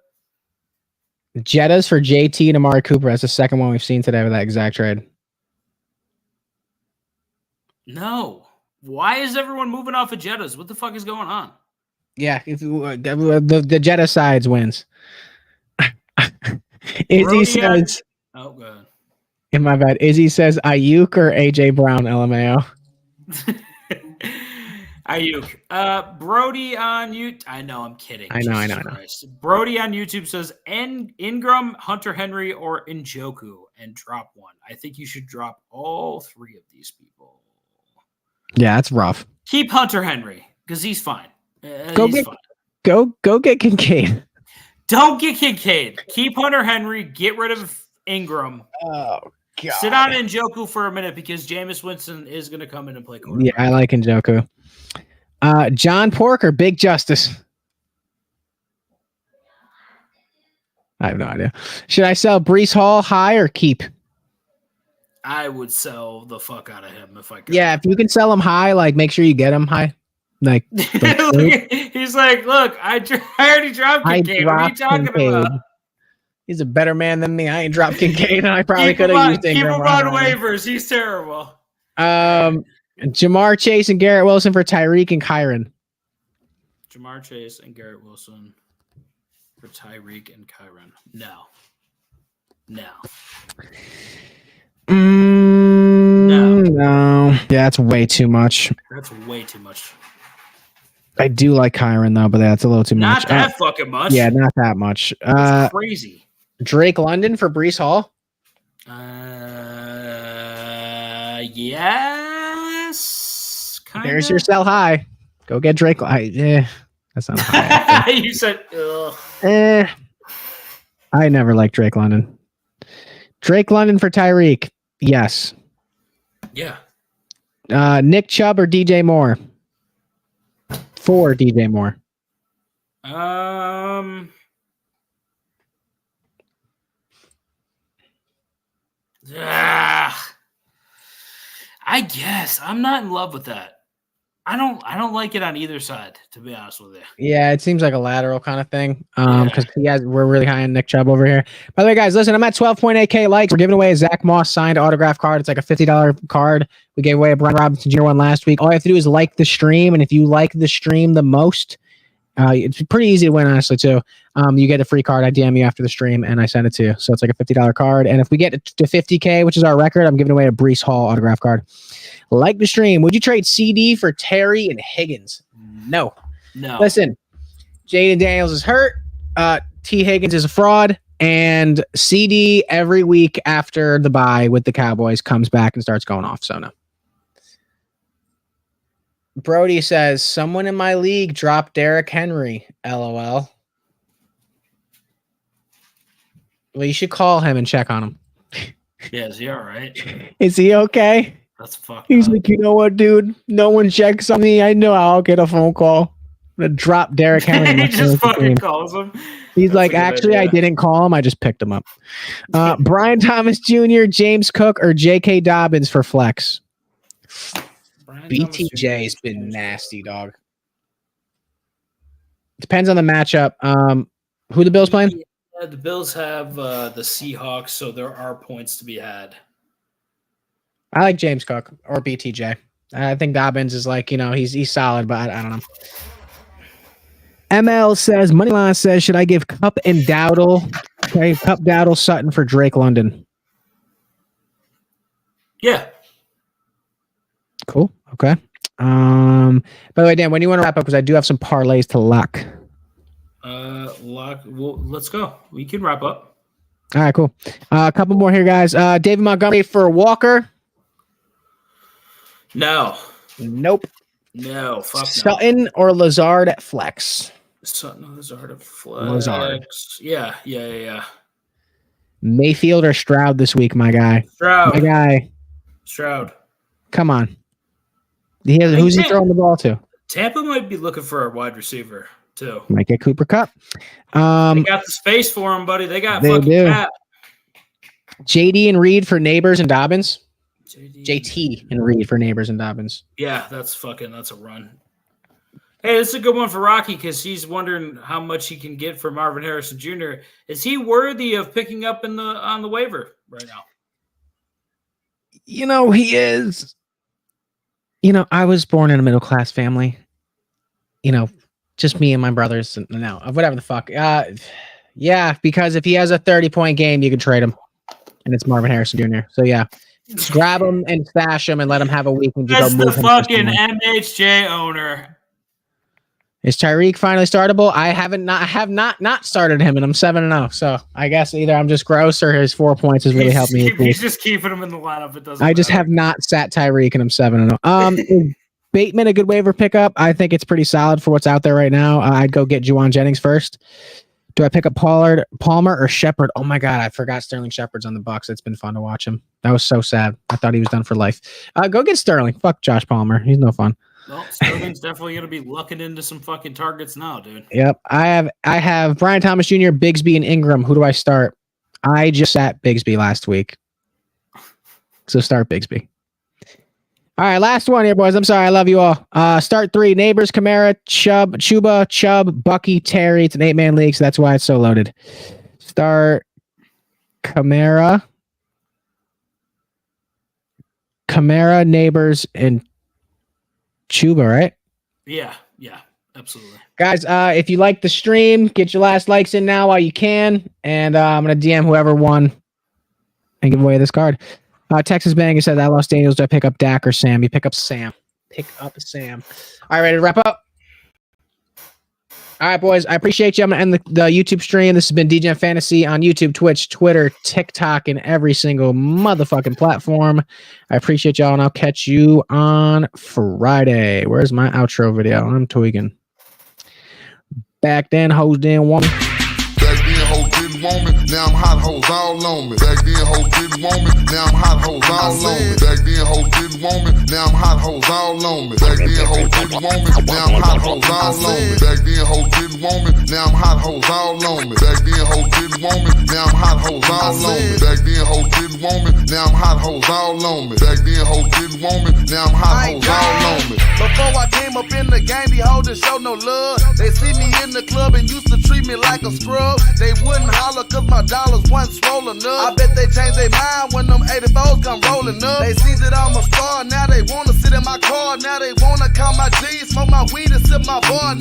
Jettas for JT and Amari Cooper. That's the second one we've seen today with that exact trade. No. Why is everyone moving off of Jettas? What the fuck is going on? Yeah, if the Jetta sides wins. Izzy says, "Oh, good." In my bad, Izzy says Ayuk or AJ Brown. LMAO. Ayuk. Brody on YouTube. I know. I'm kidding. I know. Brody on YouTube says Ingram, Hunter Henry, or Njoku, and drop one. I think you should drop all three of these people. Yeah, that's rough. Keep Hunter Henry because he's fine. Go get Kincaid. Don't get Kincaid. Keep Hunter Henry. Get rid of Ingram. Oh God. Sit on Njoku for a minute because Jameis Winston is going to come in and play quarterback. Yeah, I like Njoku. John Porker, Big Justice. I have no idea. Should I sell Breece Hall high or keep? I would sell the fuck out of him if I could. Yeah, if you can sell him high, like make sure you get him high. Like he's like, look, I already dropped Kincaid. What are you talking about? He's a better man than me. I ain't dropped Kincaid. I probably could have used Ingram. Keep him on waivers. He's terrible. Jamar Chase and Garrett Wilson for Tyreek and Kyron. Jamar Chase and Garrett Wilson for Tyreek and Kyron. No. No. Yeah, that's way too much. That's way too much. I do like Kyron though, but that's a little too much. Not that fucking much. Yeah, not that much. That's crazy. Drake London for Breece Hall. Yes. Kinda. There's your sell high. Go get Drake. That's not high. You said, ugh. I never liked Drake London. Drake London for Tyreek. Yes. Yeah. Nick Chubb or DJ Moore? For DJ Moore. I guess I'm not in love with that. I don't like it on either side, to be honest with you. Yeah, it seems like a lateral kind of thing. Because we're really high on Nick Chubb over here. By the way, guys, listen, I'm at 12.8K likes. We're giving away a Zach Moss signed autograph card. It's like a $50 card. We gave away a Brian Robinson Jr. one last week. All you have to do is like the stream, and if you like the stream the most, It's pretty easy to win, honestly, too. You get a free card. I DM you after the stream, and I send it to you. So it's like a $50 card. And if we get to 50K, which is our record, I'm giving away a Breece Hall autograph card. Like the stream. Would you trade CD for Terry and Higgins? No. Listen, Jaden Daniels is hurt. T. Higgins is a fraud. And CD every week after the bye with the Cowboys comes back and starts going off. So no. Brody says, someone in my league dropped Derrick Henry. LOL. Well, you should call him and check on him. Yeah, is he all right? Is he okay? That's fucked He's up. like, you know what, dude? No one checks on me. I know I'll get a phone call. I'm going to drop Derrick Henry. He just fucking calls him. He's That's like, a good actually, idea. I didn't call him. I just picked him up. Brian Thomas Jr., James Cook, or J.K. Dobbins for flex? Brian BTJ has been nasty, dog. Depends on the matchup. Who the Bills playing? Yeah, the Bills have the Seahawks, so there are points to be had. I like James Cook or BTJ. I think Dobbins is like, he's solid, but I don't know. ML says, Moneyline says, should I give Cup and Dowdle, Sutton for Drake London? Yeah. Cool. Okay. By the way, Dan, when do you want to wrap up? Because I do have some parlays to lock. Well, let's go. We can wrap up. All right, cool. A couple more here, guys. David Montgomery for Walker. No. Nope. No. Fuck no. Sutton or Lazard at flex. Sutton or Lazard at flex. Lazard. Yeah. Mayfield or Stroud this week, my guy. My guy. Stroud. Come on. Who's he throwing the ball to? Tampa might be looking for a wide receiver, too. Might get Cooper Kupp. They got the space for him, buddy. They got fucking cap. JD and Reed for Neighbors and Dobbins. JT and Reed for Neighbors and Dobbins. Yeah, that's a run. Hey, this is a good one for Rocky because he's wondering how much he can get for Marvin Harrison Jr. Is he worthy of picking up on the waiver right now? He is. I was born in a middle class family. Just me and my brothers. No, whatever the fuck. Yeah, because if he has a 30-point game, you can trade him, and it's Marvin Harrison Jr. So yeah, just grab him and stash him and let him have a week. And That's go the fucking MHJ owner. Is Tyreek finally startable? I have not started him, and I'm 7-0. So I guess either I'm just gross or his 4 points has really helped me. He's just keeping him in the lineup. It doesn't. I just have not sat Tyreek, and I'm 7-0. Is Bateman a good waiver pickup? I think it's pretty solid for what's out there right now. I'd go get Juwan Jennings first. Do I pick up Palmer or Shepard? Oh my God, I forgot Sterling Shepard's on the Bucs. It's been fun to watch him. That was so sad. I thought he was done for life. Go get Sterling. Fuck Josh Palmer. He's no fun. Well, Sterling's definitely going to be looking into some fucking targets now, dude. Yep. I have Brian Thomas Jr., Bigsby, and Ingram. Who do I start? I just sat Bigsby last week. So start Bigsby. All right, last one here, boys. I'm sorry. I love you all. Start 3. Neighbors, Kamara, Chuba, Bucky, Terry. It's an 8-man league, so that's why it's so loaded. Start Kamara, Neighbors, and Chuba, right? Yeah, absolutely. Guys, if you like the stream, get your last likes in now while you can. And I'm going to DM whoever won and give away this card. Texas Banger says, I lost Daniels. Do I pick up Dak or Sam? You pick up Sam. Pick up Sam. All right, ready to wrap up? All right, boys. I appreciate you. I'm going to end the YouTube stream. This has been Degen Fantasy on YouTube, Twitch, Twitter, TikTok, and every single motherfucking platform. I appreciate y'all, and I'll catch you on Friday. Where's my outro video? I'm tweaking. Back then, hoes didn't want me. Back then, hoes didn't want me. Now I'm hot hoes all on me. Back then, hoes didn't want me. Now I'm hot hoes all on me. Back then, hoes didn't want me. Now I'm hot hoes all on me. Back then, hoes didn't want me. Now I'm hot hoes all on me. Back then, hoes didn't want me. Now I'm hot hoes all on me. Back then, hoes didn't want me. Now I'm hot hoes all on me. Back then, hoes didn't want me. Now I'm hot hoes all on me. Back then, hoes didn't want me. Now I'm hot hoes all on me. Before I came up in the game, these hoes didn't show no love. They see me in the club and used to treat me like a scrub. They wouldn't holler cause my dollars wasn't swollen up. I bet they changed their mind when them 84s come rolling up. They see that I'm a star, now they wanna sit in my car. Now they wanna count my G's, smoke my weed and sip my bar.